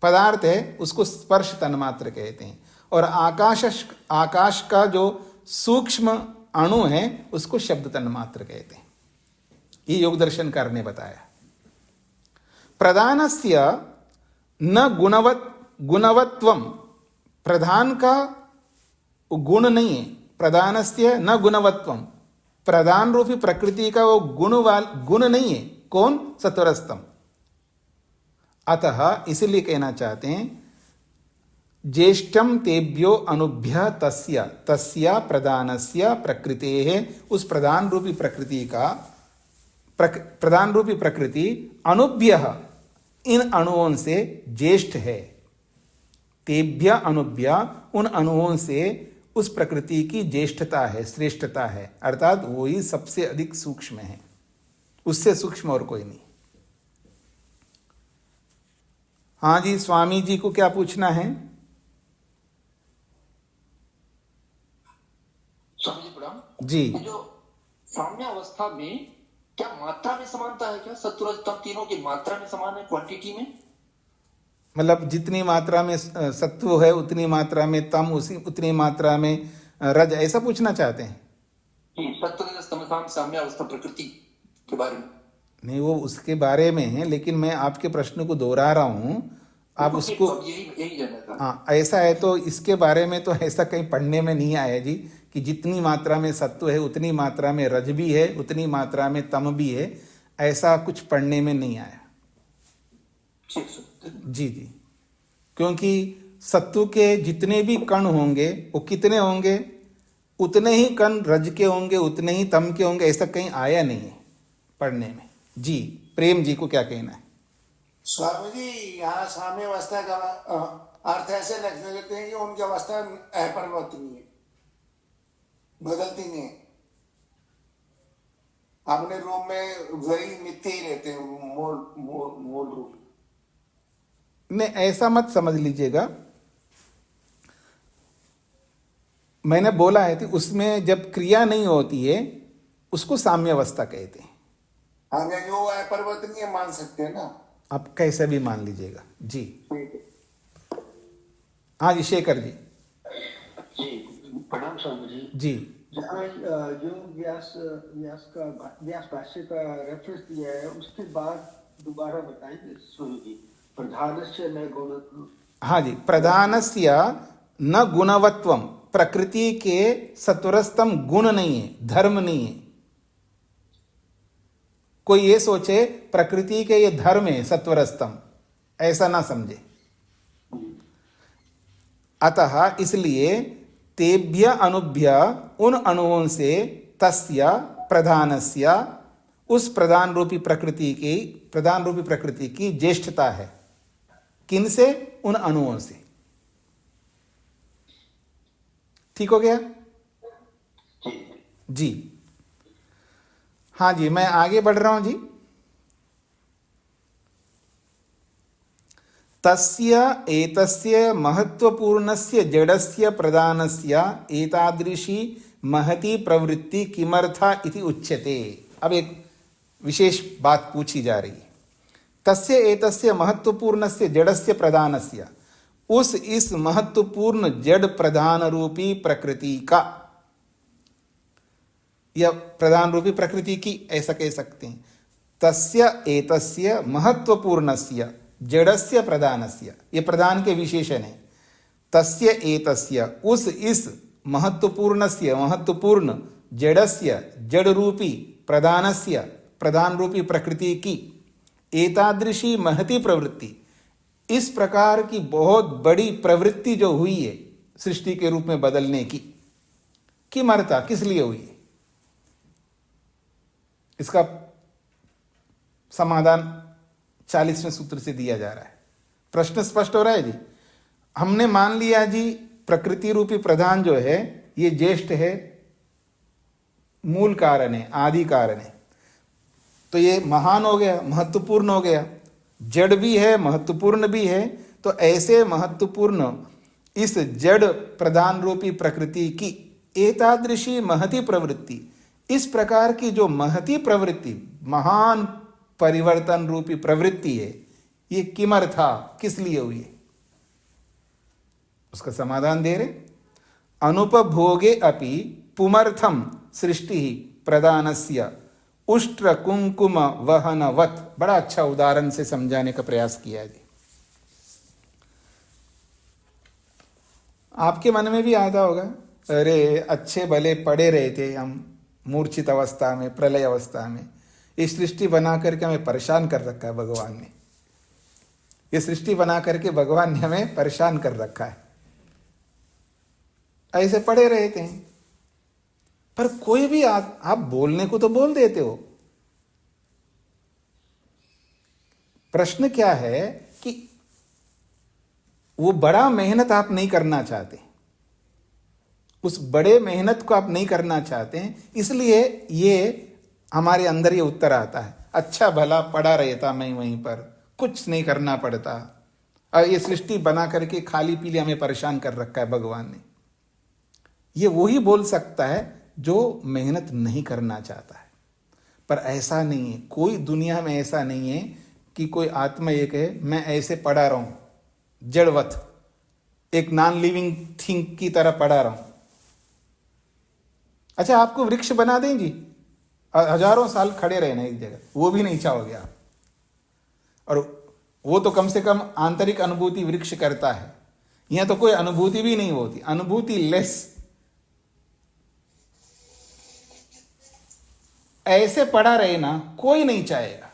पदार्थ है उसको स्पर्श तन्मात्र कहते हैं। और आकाश का जो सूक्ष्म अणु है उसको शब्द तन्मात्र कहते हैं। ये योग दर्शनकार ने बताया। प्रधानस्य न गुणवत्वम, प्रधान का गुण नहीं है। प्रधानस्य न गुणवत्वम, प्रधान रूपी प्रकृति का वो गुण नहीं है। कौन? सत्वरस्तम। अतः इसलिए कहना चाहते हैं ज्येष्ठम तेभ्यो अनुभ्य तस्य प्रधानस्य प्रकृतेः, उस प्रधान रूपी प्रकृति का प्रधान रूपी प्रकृति अनुभ्य, इन अणुओं से ज्येष्ठ है। तेभ्य अनुभ्य, उन अणुओं से उस प्रकृति की ज्येष्ठता है, श्रेष्ठता है, अर्थात वो ही सबसे अधिक सूक्ष्म है, उससे सूक्ष्म और कोई नहीं। हाँ जी, स्वामी जी को क्या पूछना है? स्वामी जी प्रणाम जी। जो साम्य अवस्था में क्या मात्रा में समानता है? क्या सत्व रज तम तीनों की मात्रा में समान है, क्वांटिटी में? मतलब जितनी मात्रा में सत्व है उतनी मात्रा में तम, उतनी मात्रा में रज, ऐसा पूछना चाहते हैं? सत्व रज तमसाम साम्य अवस्था प्रकृति के बारे में नहीं, वो उसके बारे में है, लेकिन मैं आपके प्रश्न को दोहरा रहा हूं, आप उसको। यही जानना था। हाँ, ऐसा है तो इसके बारे में तो ऐसा कहीं पढ़ने में नहीं आया जी कि जितनी मात्रा में सत्व है उतनी मात्रा में रज भी है, उतनी मात्रा में तम भी है, ऐसा कुछ पढ़ने में नहीं आया। जी जी, क्योंकि सत्व के जितने भी कण होंगे वो कितने होंगे? उतने ही कण रज के होंगे, उतने ही तम के होंगे, ऐसा कहीं आया नहीं है पढ़ने में। जी, प्रेम जी को क्या कहना है? स्वामी जी, यहाँ साम्य अवस्था का अर्थ ऐसे लग देते हैं कि उनकी अवस्था अपरिवर्तनीय है, बदलती नहीं है। अपने रूप में वही मिथ्य ही रहते हैं, मूल रूप। नहीं, ऐसा मत समझ लीजिएगा। मैंने है कि उसमें जब क्रिया नहीं होती है उसको साम्य अवस्था कहते हैं। हमें जो अपरिवर्तनीय मान सकते हैं ना। आप कैसे भी मान लीजिएगा जी। हाँ जी, शेखर जी। जी प्रणाम स्वामी जी। जी जहाँ जो व्यास भाष्य का रेफरेंस दिया है उसके बाद दोबारा बताएंगे स्वामी जी। प्रधानस्य न गुण। हाँ जी, प्रधानस्य न गुणवत्वम, प्रकृति के सत्वरस्तम गुण नहीं है, धर्म नहीं है। कोई ये सोचे प्रकृति के ये धर्म है सत्वरस्तम, ऐसा ना समझे। अतः इसलिए तेभ्य अनुभ्य, उन अणुओं से, तस्य प्रधानस्य, उस प्रधान रूपी प्रकृति की ज्येष्ठता है। किनसे? उन अणुओं से। ठीक हो गया जी। हाँ जी, मैं आगे बढ़ रहा हूं जी। तस्य एतस्य महत्वपूर्णस्य जडस्य प्रधानस्य एतादृशी महती प्रवृत्ति किमर्था इति उच्यते। अब एक विशेष बात पूछी जा रही है। तस्य एतस्य महत्वपूर्णस्य जडस्य प्रधानस्य, उस इस महत्वपूर्ण जड़ प्रधान रूपी प्रकृति का, या प्रधान रूपी प्रकृति की, ऐसा कह सकते हैं। तस्य एतस्य महत्वपूर्णस्य जड़स्य प्रधानस्य, ये प्रधान के विशेषण है। तस्य एतस्य, उस इस महत्वपूर्णस्य, महत्वपूर्ण जड़स्य, जड़ रूपी प्रधानस्य, प्रधान रूपी प्रकृति की एतादृशी महती प्रवृत्ति, इस प्रकार की बहुत बड़ी प्रवृत्ति जो हुई है सृष्टि के रूप में बदलने की, किमर्था, किस लिए हुई है? इसका समाधान 40वें सूत्र से दिया जा रहा है। प्रश्न स्पष्ट हो रहा है जी। हमने मान लिया जी प्रकृति रूपी प्रधान जो है ये ज्येष्ठ है, मूल कारण है, आदि कारण है, तो ये महान हो गया, महत्वपूर्ण हो गया। जड़ भी है, महत्वपूर्ण भी है। तो ऐसे महत्वपूर्ण इस जड़ प्रधान रूपी प्रकृति की एतादृशी महती प्रवृत्ति, इस प्रकार की जो महती प्रवृत्ति, महान परिवर्तन रूपी प्रवृत्ति है, ये किमर्था, किस लिए हुई है? उसका समाधान दे रहे। अनुपभोगे अपि पुमर्थम सृष्टि प्रधानस्य उष्ट्र कुंकुम वहनवत। बड़ा अच्छा उदाहरण से समझाने का प्रयास किया जी। आपके मन में भी आता होगा, अरे अच्छे भले पड़े रहे थे हम मूर्छित अवस्था में, प्रलय अवस्था में, ये सृष्टि बना करके हमें परेशान कर रखा है भगवान ने। ये सृष्टि बना करके भगवान ने हमें परेशान कर रखा है। ऐसे पड़े रहे थे, पर कोई भी आप बोलने को तो बोल देते हो। प्रश्न क्या है कि वो बड़ा मेहनत आप नहीं करना चाहते, उस बड़े मेहनत को आप नहीं करना चाहते हैं, इसलिए ये हमारे अंदर ये उत्तर आता है, अच्छा भला पड़ा रहता मैं वहीं पर, कुछ नहीं करना पड़ता, और ये सृष्टि बना करके खाली पीले हमें परेशान कर रखा है भगवान ने। ये वही बोल सकता है जो मेहनत नहीं करना चाहता है। पर ऐसा नहीं है, कोई दुनिया में ऐसा नहीं है कि कोई आत्मा ये कहे मैं ऐसे पड़ा रहा हूं जड़वत, एक नॉन लिविंग थिंग की तरह पड़ा रहा हूं। अच्छा, आपको वृक्ष बना दें जी, हजारों साल खड़े रहना एक जगह, वो भी नहीं चाहोगे आप। और वो तो कम से कम आंतरिक अनुभूति वृक्ष करता है, यहां तो कोई अनुभूति भी नहीं होती, अनुभूति लेस। ऐसे पड़ा रहे ना, कोई नहीं चाहेगा,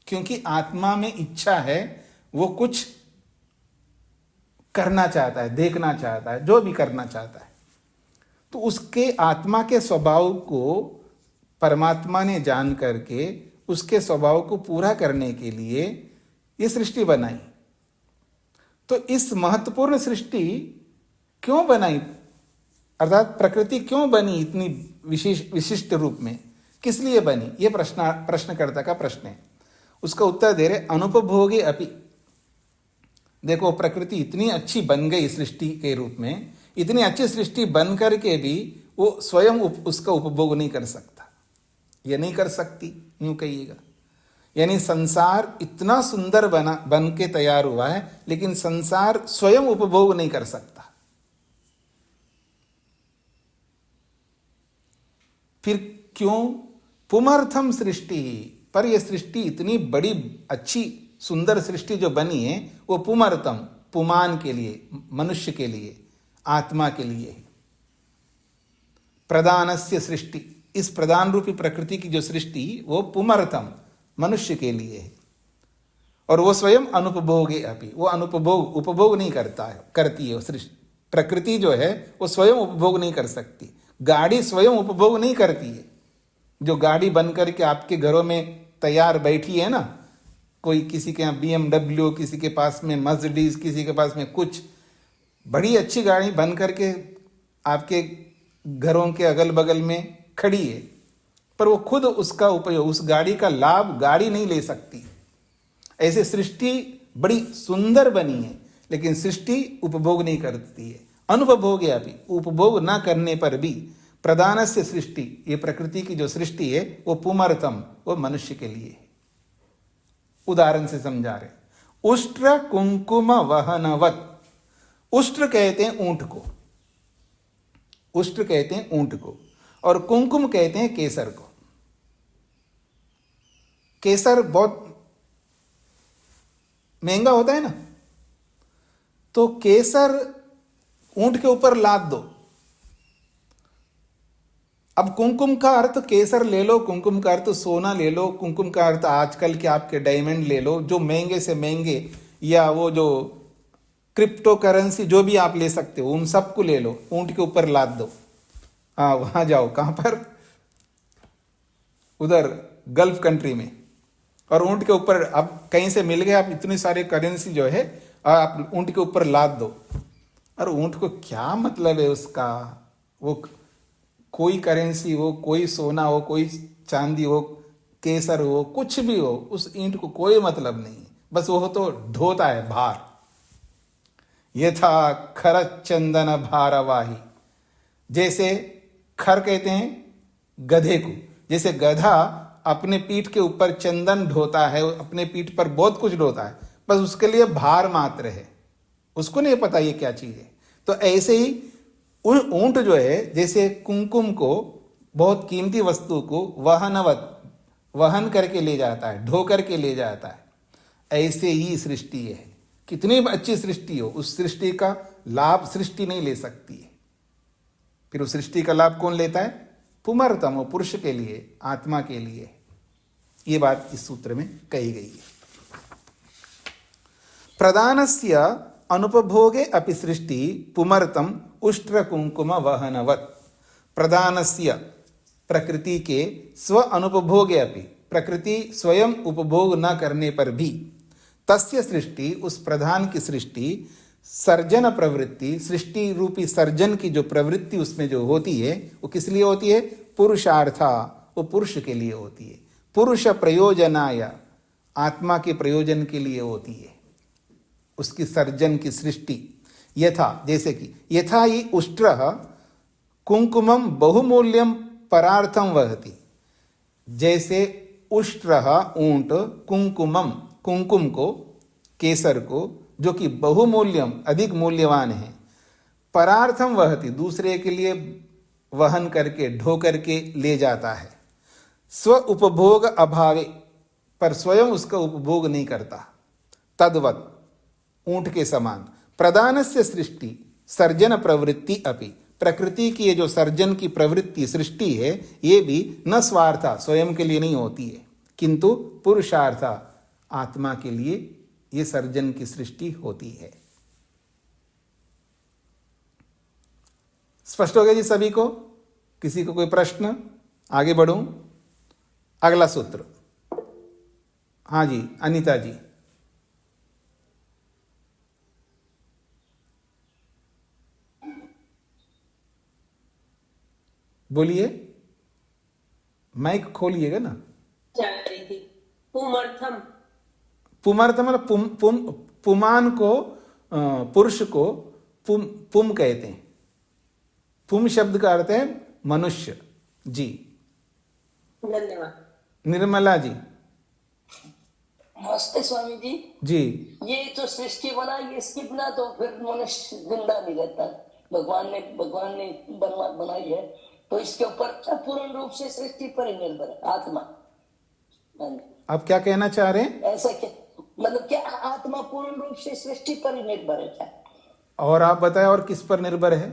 क्योंकि आत्मा में इच्छा है, वो कुछ करना चाहता है, देखना चाहता है, जो भी करना चाहता है। तो उसके आत्मा के स्वभाव को परमात्मा ने जान करके उसके स्वभाव को पूरा करने के लिए ये सृष्टि बनाई। तो इस महत्वपूर्ण सृष्टि क्यों बनाई, अर्थात प्रकृति क्यों बनी इतनी विशिष्ट रूप में, किस लिए बनी, ये प्रश्नकर्ता का प्रश्न है। उसका उत्तर दे रहे अनुपभोगे अपि। देखो, प्रकृति इतनी अच्छी बन गई सृष्टि के रूप में, इतनी अच्छी सृष्टि बन करके भी वो स्वयं उसका उपभोग नहीं कर सकता, ये नहीं कर सकती, यूं कहिएगा। यानी संसार इतना सुंदर बन के तैयार हुआ है, लेकिन संसार स्वयं उपभोग नहीं कर सकता। फिर क्यों? पुमर्थम सृष्टि, पर यह सृष्टि इतनी बड़ी अच्छी सुंदर सृष्टि जो बनी है वो पुमर्थम, पुमान के लिए, मनुष्य के लिए, आत्मा के लिए है। प्रदानस्य सृष्टि, इस प्रदान रूपी प्रकृति की जो सृष्टि वो पुमर्थम, मनुष्य के लिए है। और वो स्वयं अनुपभोगे अपि, वो उपभोग नहीं करती है। सृष्टि प्रकृति जो है वो स्वयं उपभोग नहीं कर सकती। गाड़ी स्वयं उपभोग नहीं करती है। जो गाड़ी बन करके आपके घरों में तैयार बैठी है ना, कोई किसी के यहाँ BMW, किसी के पास में मर्सिडीज, किसी के पास में कुछ बड़ी अच्छी गाड़ी बन करके आपके घरों के अगल बगल में खड़ी है, पर वो खुद उसका उपयोग, उस गाड़ी का लाभ गाड़ी नहीं ले सकती। ऐसे सृष्टि बड़ी सुंदर बनी है, लेकिन सृष्टि उपभोग नहीं करती है। अनुपभोग है, अभी उपभोग न करने पर भी प्रदान से सृष्टि, ये प्रकृति की जो सृष्टि है वो पुमर्थम, वो मनुष्य के लिए है। उदाहरण से समझा रहे। उष्ट्र कुंकुम वहनवत, उष्ट्र कहते हैं ऊंट को, उष्ट्र कहते हैं ऊंट को, और कुंकुम कहते हैं केसर को। केसर बहुत महंगा होता है ना, तो केसर ऊंट के ऊपर लाद दो। अब कुंकुम का अर्थ केसर ले लो, कुंकुम का अर्थ सोना ले लो, कुंकुम का अर्थ आजकल के आपके डायमंड ले लो, जो महंगे से महंगे, या वो जो क्रिप्टो करेंसी जो भी आप ले सकते हो, उन सबको ले लो, ऊंट के ऊपर लाद दो। हाँ, वहां जाओ, कहां पर? उधर गल्फ कंट्री में, और ऊंट के ऊपर अब कहीं से मिल गए, आप इतनी सारे करेंसी जो है आप ऊंट के ऊपर लाद दो। और ऊंट को क्या मतलब है उसका? वो कोई करेंसी हो, कोई सोना हो, कोई चांदी हो, केसर हो, कुछ भी हो, उस ईंट को कोई मतलब नहीं। बस वो तो ढोता है भार। यथा खर चंदन भारवाही, जैसे खर कहते हैं गधे को, जैसे गधा अपने पीठ के ऊपर चंदन ढोता है, अपने पीठ पर बहुत कुछ ढोता है, बस उसके लिए भार मात्र है, उसको नहीं पता ये क्या चीज है। तो ऐसे ही ऊंट जो है, जैसे कुंकुम को, बहुत कीमती वस्तु को वहन करके ले जाता है, ढो करके ले जाता है, ऐसे ही सृष्टि है। कितनी अच्छी सृष्टि हो, उस सृष्टि का लाभ सृष्टि नहीं ले सकती है। फिर उस सृष्टि का लाभ कौन लेता है? पुमर्थम, वो पुरुष के लिए, आत्मा के लिए। ये बात इस सूत्र में कही गई है। प्रदानस्य अनुपभोगे अपि सृष्टि पुमर्थम उष्ट्र कुंकुम वहनवत। प्रदानस्य, प्रकृति के स्व अनुपभोगे अपि, प्रकृति स्वयं उपभोग न करने पर भी, तस्य सृष्टि, उस प्रधान की सृष्टि, सर्जन प्रवृत्ति, सृष्टि रूपी सर्जन की जो प्रवृत्ति उसमें जो होती है, वो किस लिए होती है? पुरुषार्था, वो पुरुष के लिए होती है। पुरुष प्रयोजनाय, आत्मा के प्रयोजन के लिए होती है उसकी सर्जन की सृष्टि। यथा, जैसे कि यथा ही उष्ट्र कुंकुमम बहुमूल्यम परार्थम वहति, जैसे उष्ट्र ऊंट कुंकुमम, कुंकुम को, केसर को, जो कि बहुमूल्यम अधिक मूल्यवान है, परार्थम वहति, दूसरे के लिए वहन करके, ढो करके ले जाता है, स्व उपभोग अभावे, पर स्वयं उसका उपभोग नहीं करता, तद्वत, ऊंट के समान। प्रदानस्य सृष्टि सर्जन प्रवृत्ति अपि, प्रकृति की ये जो सर्जन की प्रवृत्ति सृष्टि है, ये भी न स्वार्था, स्वयं के लिए नहीं होती है, किंतु पुरुषार्था, आत्मा के लिए ये सर्जन की सृष्टि होती है। स्पष्ट हो गया जी सभी को? किसी को कोई प्रश्न? आगे बढ़ूं? अगला सूत्र। हाँ जी, अनीता जी बोलिए, माइक खोलिएगा ना। पुमर्थम, पुमर्थम मतलब पुमान को, पुरुष को पुम कहते हैं। पुम शब्द का अर्थ है मनुष्य। जी धन्यवाद। निर्मला जी। नमस्ते स्वामी जी। जी। ये जो सृष्टि बनाई इसके बिना तो फिर मनुष्य जिंदा नहीं रहता। भगवान ने बनाई है तो इसके ऊपर पूर्ण रूप से सृष्टि पर ही निर्भर है आत्मा। आप क्या कहना चाह रहे हैं? ऐसा क्या मतलब क्या आत्मा पूर्ण रूप से सृष्टि पर ही निर्भर है क्या? और आप बताएं और किस पर निर्भर है?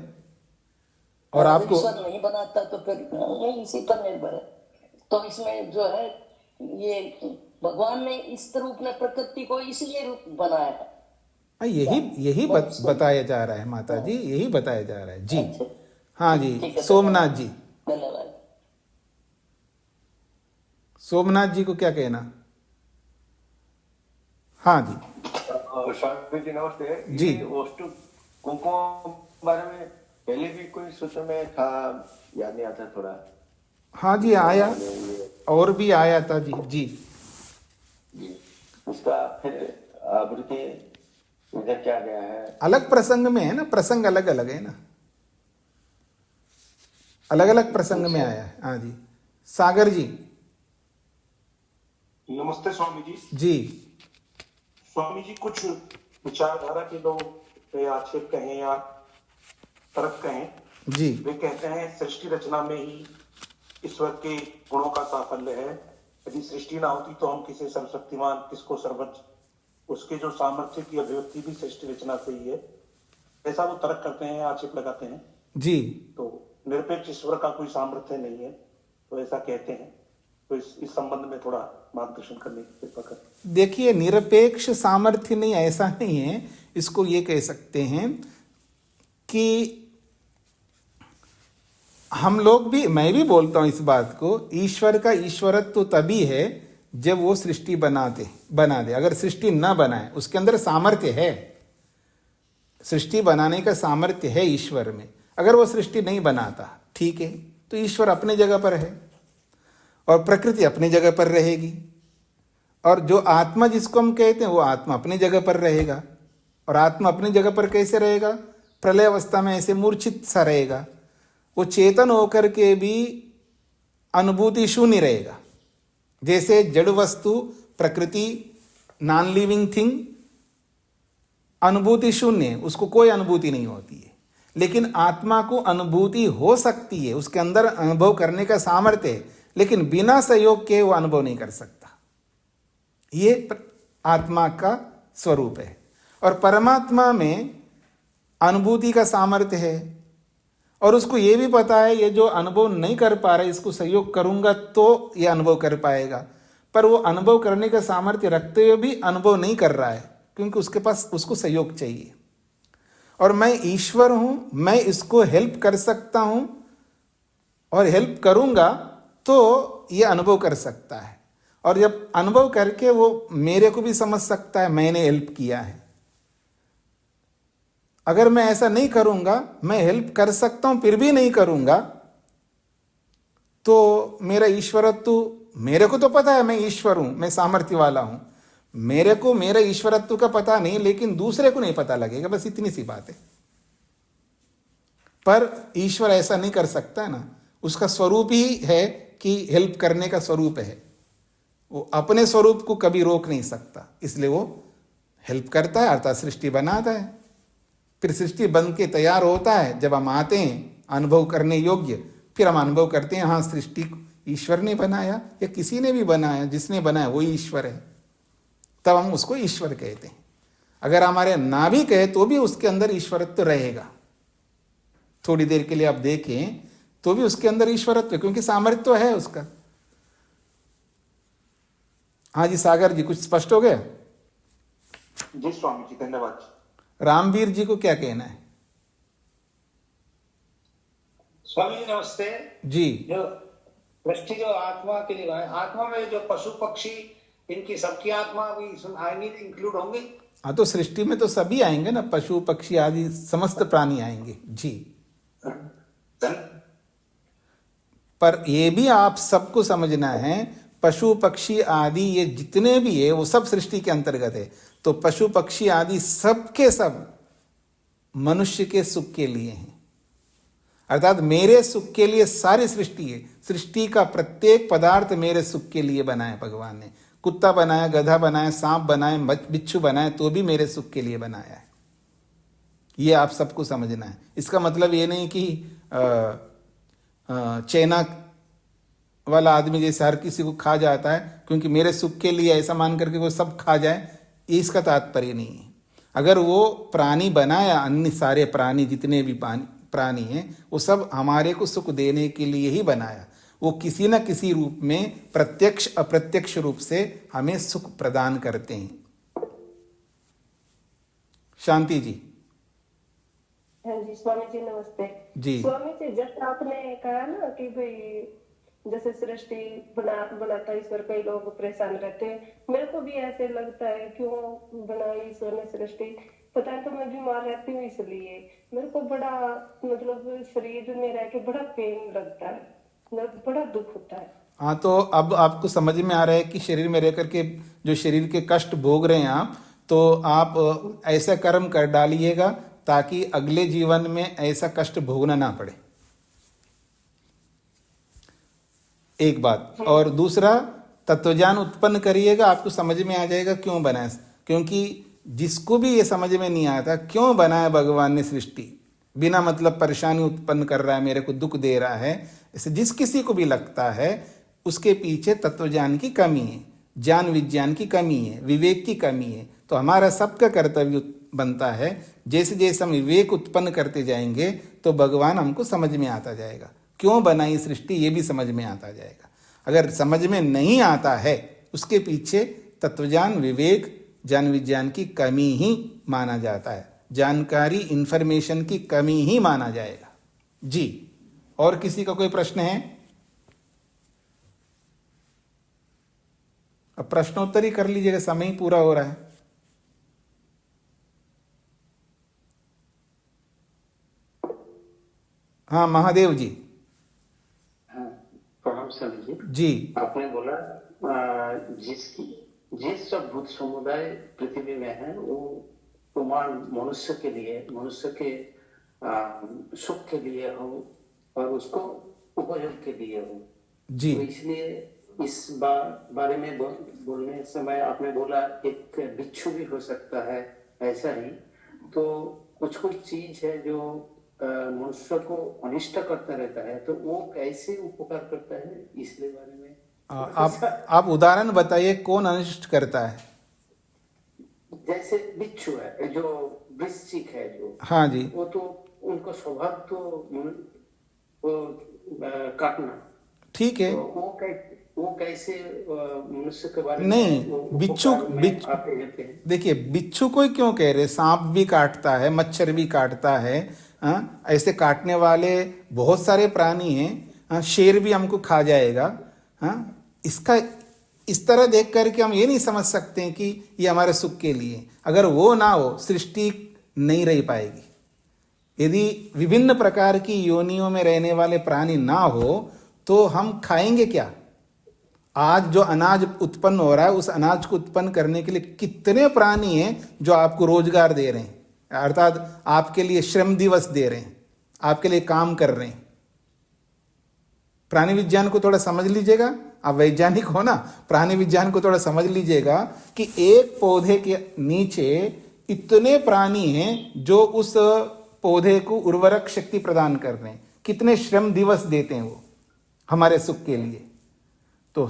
और आपको ईश्वर नहीं बनाता तो फिर नहीं इसी पर निर्भर है। तो इसमें जो है ये भगवान ने इस रूप में प्रकृति को इसलिए रूप बनाया है। यही बताया जा रहा है माता जी, यही बताया जा रहा है जी। हाँ जी, सोमनाथ जी, धन्यवाद। सोमनाथ जी को क्या कहना? हाँ जी स्वामी जी नमस्ते जी। ये वस्तु कुमकुम बारे में पहले भी कोई सूत्र में था, याद नहीं आता थोड़ा। हाँ जी आया, और भी आया था जी। जी उसका फिर आवृत्ति इधर क्या गया है? अलग प्रसंग में है ना, प्रसंग अलग अलग है ना, अलग अलग प्रसंग में आया है। हाँ जी सागर जी। नमस्ते स्वामी जी। जी स्वामी जी कुछ विचारधारा के लोग आक्षेप कहें या तर्क कहें जी। वे कहते हैं सृष्टि रचना में ही ईश्वर के गुणों का साफल्य है। यदि सृष्टि ना होती तो हम किसे सर्वशक्तिमान, किसको सर्वज्ञ, उसके जो सामर्थ्य की अभिव्यक्ति भी सृष्टि रचना से ही है, ऐसा वो तर्क करते हैं, आक्षेप लगाते हैं जी। तो निरपेक्ष ईश्वर का कोई सामर्थ्य नहीं है, तो ऐसा कहते हैं। तो इस संबंध में थोड़ा मार्गदर्शन करने की कृपा करें। देखिए निरपेक्ष सामर्थ्य नहीं, ऐसा नहीं है। इसको ये कह सकते हैं कि हम लोग भी, मैं भी बोलता हूं इस बात को, ईश्वर का ईश्वरत्व तो तभी है जब वो सृष्टि बना दे। अगर सृष्टि न बनाए, उसके अंदर सामर्थ्य है, सृष्टि बनाने का सामर्थ्य है ईश्वर में। अगर वो सृष्टि नहीं बनाता, ठीक है, तो ईश्वर अपने जगह पर है और प्रकृति अपनी जगह पर रहेगी, और जो आत्मा जिसको हम कहते हैं वो आत्मा अपनी जगह पर रहेगा। और आत्मा अपनी जगह पर कैसे रहेगा? प्रलय अवस्था में ऐसे मूर्छित सा रहेगा। वो चेतन होकर के भी अनुभूति शून्य रहेगा। जैसे जड़ वस्तु, प्रकृति, नॉन लिविंग थिंग अनुभूति शून्य है, उसको कोई अनुभूति नहीं होती है। लेकिन आत्मा को अनुभूति हो सकती है, उसके अंदर अनुभव करने का सामर्थ्य है, लेकिन बिना सहयोग के वो अनुभव नहीं कर सकता। ये आत्मा का स्वरूप है। और परमात्मा में अनुभूति का सामर्थ्य है, और उसको ये भी पता है ये जो अनुभव नहीं कर पा रहा है, इसको सहयोग करूंगा तो ये अनुभव कर पाएगा। पर वो अनुभव करने का सामर्थ्य रखते हुए भी अनुभव नहीं कर रहा है, क्योंकि उसके पास उसको सहयोग चाहिए। और मैं ईश्वर हूं, मैं इसको हेल्प कर सकता हूं और हेल्प करूंगा तो ये अनुभव कर सकता है। और जब अनुभव करके वो मेरे को भी समझ सकता है मैंने हेल्प किया है। अगर मैं ऐसा नहीं करूंगा, मैं हेल्प कर सकता हूं फिर भी नहीं करूंगा, तो मेरा ईश्वरत्व, मेरे को तो पता है मैं ईश्वर हूं, मैं सामर्थ्य वाला हूं, मेरे को मेरे ईश्वरत्व का पता नहीं, लेकिन दूसरे को नहीं पता लगेगा, बस इतनी सी बात है। पर ईश्वर ऐसा नहीं कर सकता है ना, उसका स्वरूप ही है कि हेल्प करने का स्वरूप है। वो अपने स्वरूप को कभी रोक नहीं सकता, इसलिए वो हेल्प करता है, अर्थात सृष्टि बनाता है। फिर सृष्टि बन के तैयार होता है, जब हम आते हैं अनुभव करने योग्य, फिर हम अनुभव करते हैं हाँ सृष्टि ईश्वर ने बनाया या किसी ने भी बनाया, जिसने बनाया वो ईश्वर है, तब हम उसको ईश्वर कहते हैं। अगर हमारे ना भी कहे तो भी उसके अंदर ईश्वरत्व रहेगा। थोड़ी देर के लिए आप देखें तो भी उसके अंदर ईश्वरत्व, क्योंकि सामर्थ्य तो है उसका। हाँ जी सागर जी, कुछ स्पष्ट हो गया? जी स्वामी जी धन्यवाद। रामवीर जी को क्या कहना है? स्वामी जी नमस्ते जी। जो सृष्टि जो आत्मा के लिए है, आत्मा में जो पशु पक्षी, इनकी सबकी आत्मा भी आएंगी, इंक्लूड होंगे? हाँ, तो सृष्टि में तो सभी आएंगे ना, पशु पक्षी आदि समस्त प्राणी आएंगे जी। पर ये भी आप सबको समझना है, पशु पक्षी आदि ये जितने भी है वो सब सृष्टि के अंतर्गत है। तो पशु पक्षी आदि सब के सब मनुष्य के सुख के लिए हैं, अर्थात मेरे सुख के लिए सारी सृष्टि है। सृष्टि का प्रत्येक पदार्थ मेरे सुख के लिए बना है भगवान ने। कुत्ता बनाया, गधा बनाया, सांप बनाया, बिच्छू बनाया, तो भी मेरे सुख के लिए बनाया है। ये आप सबको समझना है। इसका मतलब ये नहीं कि चाइना वाला आदमी जैसे हर किसी को खा जाता है क्योंकि मेरे सुख के लिए ऐसा मान करके वो सब खा जाए, ये इसका तात्पर्य नहीं है। अगर वो प्राणी बनाया, अन्य सारे प्राणी जितने भी प्राणी हैं वो सब हमारे को सुख देने के लिए ही बनाया। वो किसी न किसी रूप में प्रत्यक्ष अप्रत्यक्ष रूप से हमें सुख प्रदान करते हैं। शांति जी। हाँ जी स्वामी जी नमस्ते जी। स्वामी जी, जैसे आपने कहा ना कि भाई जैसे सृष्टि बनाता ईश्वर, कई लोग परेशान रहते हैं। मेरे को भी ऐसे लगता है क्यों बनाई ईश्वर ने सृष्टि, पता है। तो मैं बीमार रहती हूँ इसलिए मेरे को बड़ा मतलब शरीर में रह के बड़ा पेन लगता है, बड़ा दुख होता है। हाँ, तो अब आपको समझ में आ रहा है कि शरीर में रह करके जो शरीर के कष्ट भोग रहे हैं आप, तो आप ऐसा कर्म कर डालिएगा ताकि अगले जीवन में ऐसा कष्ट भोगना ना पड़े, एक बात। और दूसरा, तत्वज्ञान उत्पन्न करिएगा, आपको समझ में आ जाएगा क्यों बनाया। क्योंकि जिसको भी ये समझ में नहीं आता क्यों बनाया भगवान ने सृष्टि, बिना मतलब परेशानी उत्पन्न कर रहा है, मेरे को दुख दे रहा है, इसे जिस किसी को भी लगता है उसके पीछे तत्वज्ञान की कमी है, ज्ञान विज्ञान की कमी है, विवेक की कमी है। तो हमारा सबका कर्तव्य बनता है, जैसे जैसे हम विवेक उत्पन्न करते जाएंगे तो भगवान हमको समझ में आता जाएगा, क्यों बनाई सृष्टि ये भी समझ में आता जाएगा। अगर समझ में नहीं आता है उसके पीछे तत्वज्ञान, विवेक, ज्ञान विज्ञान की कमी ही माना जाता है, जानकारी, इंफॉर्मेशन की कमी ही माना जाएगा। जी, और किसी का कोई प्रश्न है? अब प्रश्नोत्तर ही कर लीजिएगा, समय ही पूरा हो रहा है। हाँ महादेव जी। प्रणाम स्वामी जी। जी, आपने बोला जिस सब भूत समुदाय पृथ्वी में है वो प्रमाण मनुष्य के लिए, मनुष्य के सुख के लिए हो और उसको उपयोग के लिए हो जी। तो इसलिए इस बारे में बोलने समय आपने बोला एक बिच्छू भी हो सकता है, ऐसा ही तो कुछ चीज है जो मनुष्य को अनिष्ट करता रहता है, तो वो कैसे उपकार करता है इसके बारे में आप उदाहरण बताइए, कौन अनिष्ट करता है? जैसे बिच्छू है, जो वृश्चिक है, जो हाँ जी, वो तो उनको स्वभाव तो वो काटना, ठीक है। तो वो कैसे मनुष्य के बारे में नहीं, बिच्छू देखिए, बिच्छू को क्यों कह रहे, सांप भी काटता है, मच्छर भी काटता है, ऐसे काटने वाले बहुत सारे प्राणी हैं, शेर भी हमको खा जाएगा। इसका इस तरह देख करके हम ये नहीं समझ सकते हैं कि ये हमारे सुख के लिए। अगर वो ना हो सृष्टि नहीं रह पाएगी। यदि विभिन्न प्रकार की योनियों में रहने वाले प्राणी ना हो तो हम खाएंगे क्या? आज जो अनाज उत्पन्न हो रहा है उस अनाज को उत्पन्न करने के लिए कितने प्राणी हैं जो आपको रोजगार दे रहे हैं, अर्थात आपके लिए श्रम दिवस दे रहे हैं, आपके लिए काम कर रहे हैं। प्राणी विज्ञान को थोड़ा समझ लीजिएगा, आप वैज्ञानिक हो ना, प्राणी विज्ञान को थोड़ा समझ लीजिएगा कि एक पौधे के नीचे इतने प्राणी हैं जो उस पौधे को उर्वरक शक्ति प्रदान कर रहे हैं, कितने श्रम दिवस देते हैं वो हमारे सुख के लिए। तो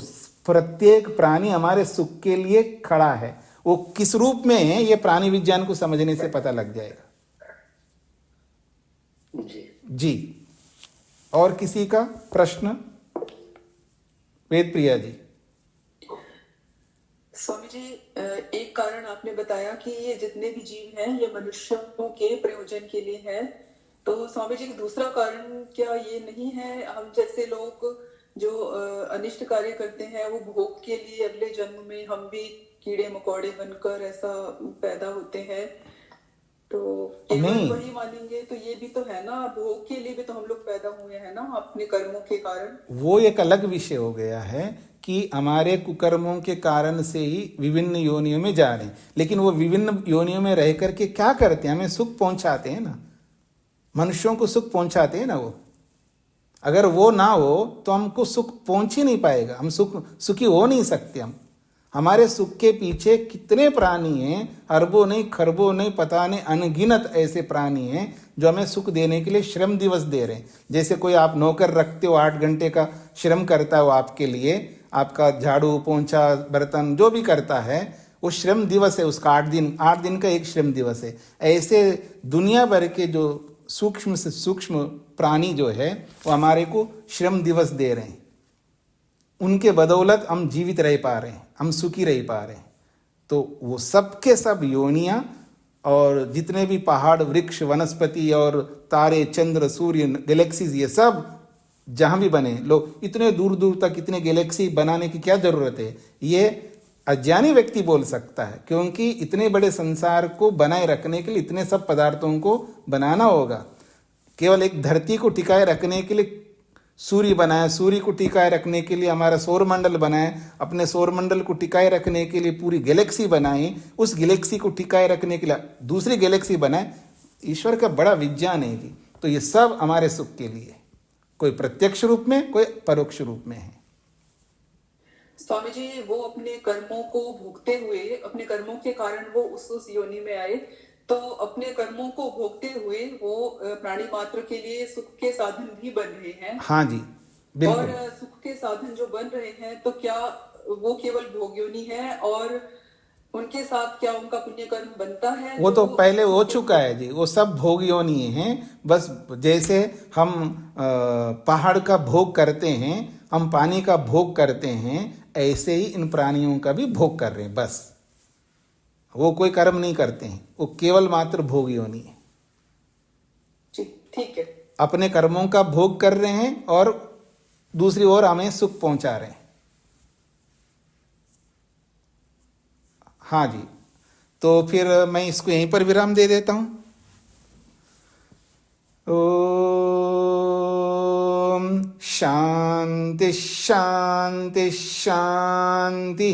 प्रत्येक प्राणी हमारे सुख के लिए खड़ा है, वो किस रूप में है ये प्राणी विज्ञान को समझने से पता लग जाएगा। जी, और किसी का प्रश्न? वेद प्रिया जी। स्वामी जी, एक कारण आपने बताया कि ये जितने भी जीव हैं ये मनुष्यों के प्रयोजन के लिए हैं, तो स्वामी जी दूसरा कारण क्या ये नहीं है, हम जैसे लोग जो अनिष्ट कार्य करते हैं वो भोग के लिए अगले जन्म में हम भी कीड़े मकोड़े बनकर ऐसा पैदा होते हैं, तो केवल वही मानेंगे तो ये भी तो है ना, भोग के लिए भी तो हम लोग पैदा हुए हैं ना अपने कर्मों के कारण। वो एक अलग विषय हो गया है कि हमारे कुकर्मों के कारण से ही विभिन्न योनियों में जा रहे हैं, लेकिन वो विभिन्न योनियों में रह करके क्या करते हैं, हमें सुख पहुंचाते हैं ना, मनुष्यों को सुख पहुंचाते हैं ना वो। अगर वो ना हो तो हमको सुख पहुंच ही नहीं पाएगा, हम सुखी हो नहीं सकते हम। हमारे सुख के पीछे कितने प्राणी हैं, अरबों नहीं, खरबों नहीं, पता नहीं, अनगिनत ऐसे प्राणी हैं जो हमें सुख देने के लिए श्रम दिवस दे रहे हैं। जैसे कोई आप नौकर रखते हो, 8 घंटे का श्रम करता है वो आपके लिए, आपका झाड़ू पोंछा बर्तन जो भी करता है, वो श्रम दिवस है उसका। 8 दिन का एक श्रम दिवस है। ऐसे दुनिया भर के जो सूक्ष्म से सूक्ष्म प्राणी जो है वो हमारे को श्रम दिवस दे रहे हैं। उनके बदौलत हम जीवित रह पा रहे हैं, हम सुखी रह पा रहे हैं। तो वो सब के सब योनियाँ और जितने भी पहाड़, वृक्ष, वनस्पति और तारे, चंद्र, सूर्य, गैलेक्सीज, ये सब जहाँ भी बने, लोग इतने दूर दूर तक इतने गैलेक्सी बनाने की क्या ज़रूरत है, ये अज्ञानी व्यक्ति बोल सकता है। क्योंकि इतने बड़े संसार को बनाए रखने के लिए इतने सब पदार्थों को बनाना होगा। केवल एक धरती को टिकाए रखने के लिए सूर्य बनाया, सूर्य को टिकाए रखने के लिए हमारा सौरमंडल बनाए, अपने सौरमंडल को टिकाए रखने के लिए पूरी गैलेक्सी बनाई, उस गैलेक्सी को टिकाए रखने के लिए दूसरी गैलेक्सी बनाए। ईश्वर का बड़ा विज्ञान है जी। तो ये सब हमारे सुख के लिए, कोई प्रत्यक्ष रूप में, कोई परोक्ष रूप में है। स्वामी जी, वो अपने कर्मों को भोगते हुए, अपने कर्मों के कारण वो उस योनि में आए, तो अपने कर्मों को भोगते हुए वो प्राणी मात्र के लिए सुख के साधन भी बन रहे हैं। हाँ जी, बिल्कुल। और सुख के साधन जो बन रहे हैं, तो क्या वो केवल भोग योनि है और उनके साथ क्या उनका पुण्य कर्म बनता है? वो तो पहले हो चुका है जी, वो सब भोग योनि हैं। बस जैसे हम पहाड़ का भोग करते हैं, हम पानी का भोग करते हैं, ऐसे ही इन प्राणियों का भी भोग कर रहे हैं। बस वो कोई कर्म नहीं करते हैं, वो केवल मात्र भोग योनि है। ठीक है। अपने कर्मों का भोग कर रहे हैं और दूसरी ओर हमें सुख पहुंचा रहे हैं। हाँ जी, तो फिर मैं इसको यहीं पर विराम दे देता हूं। ओम शांति शांति शांति।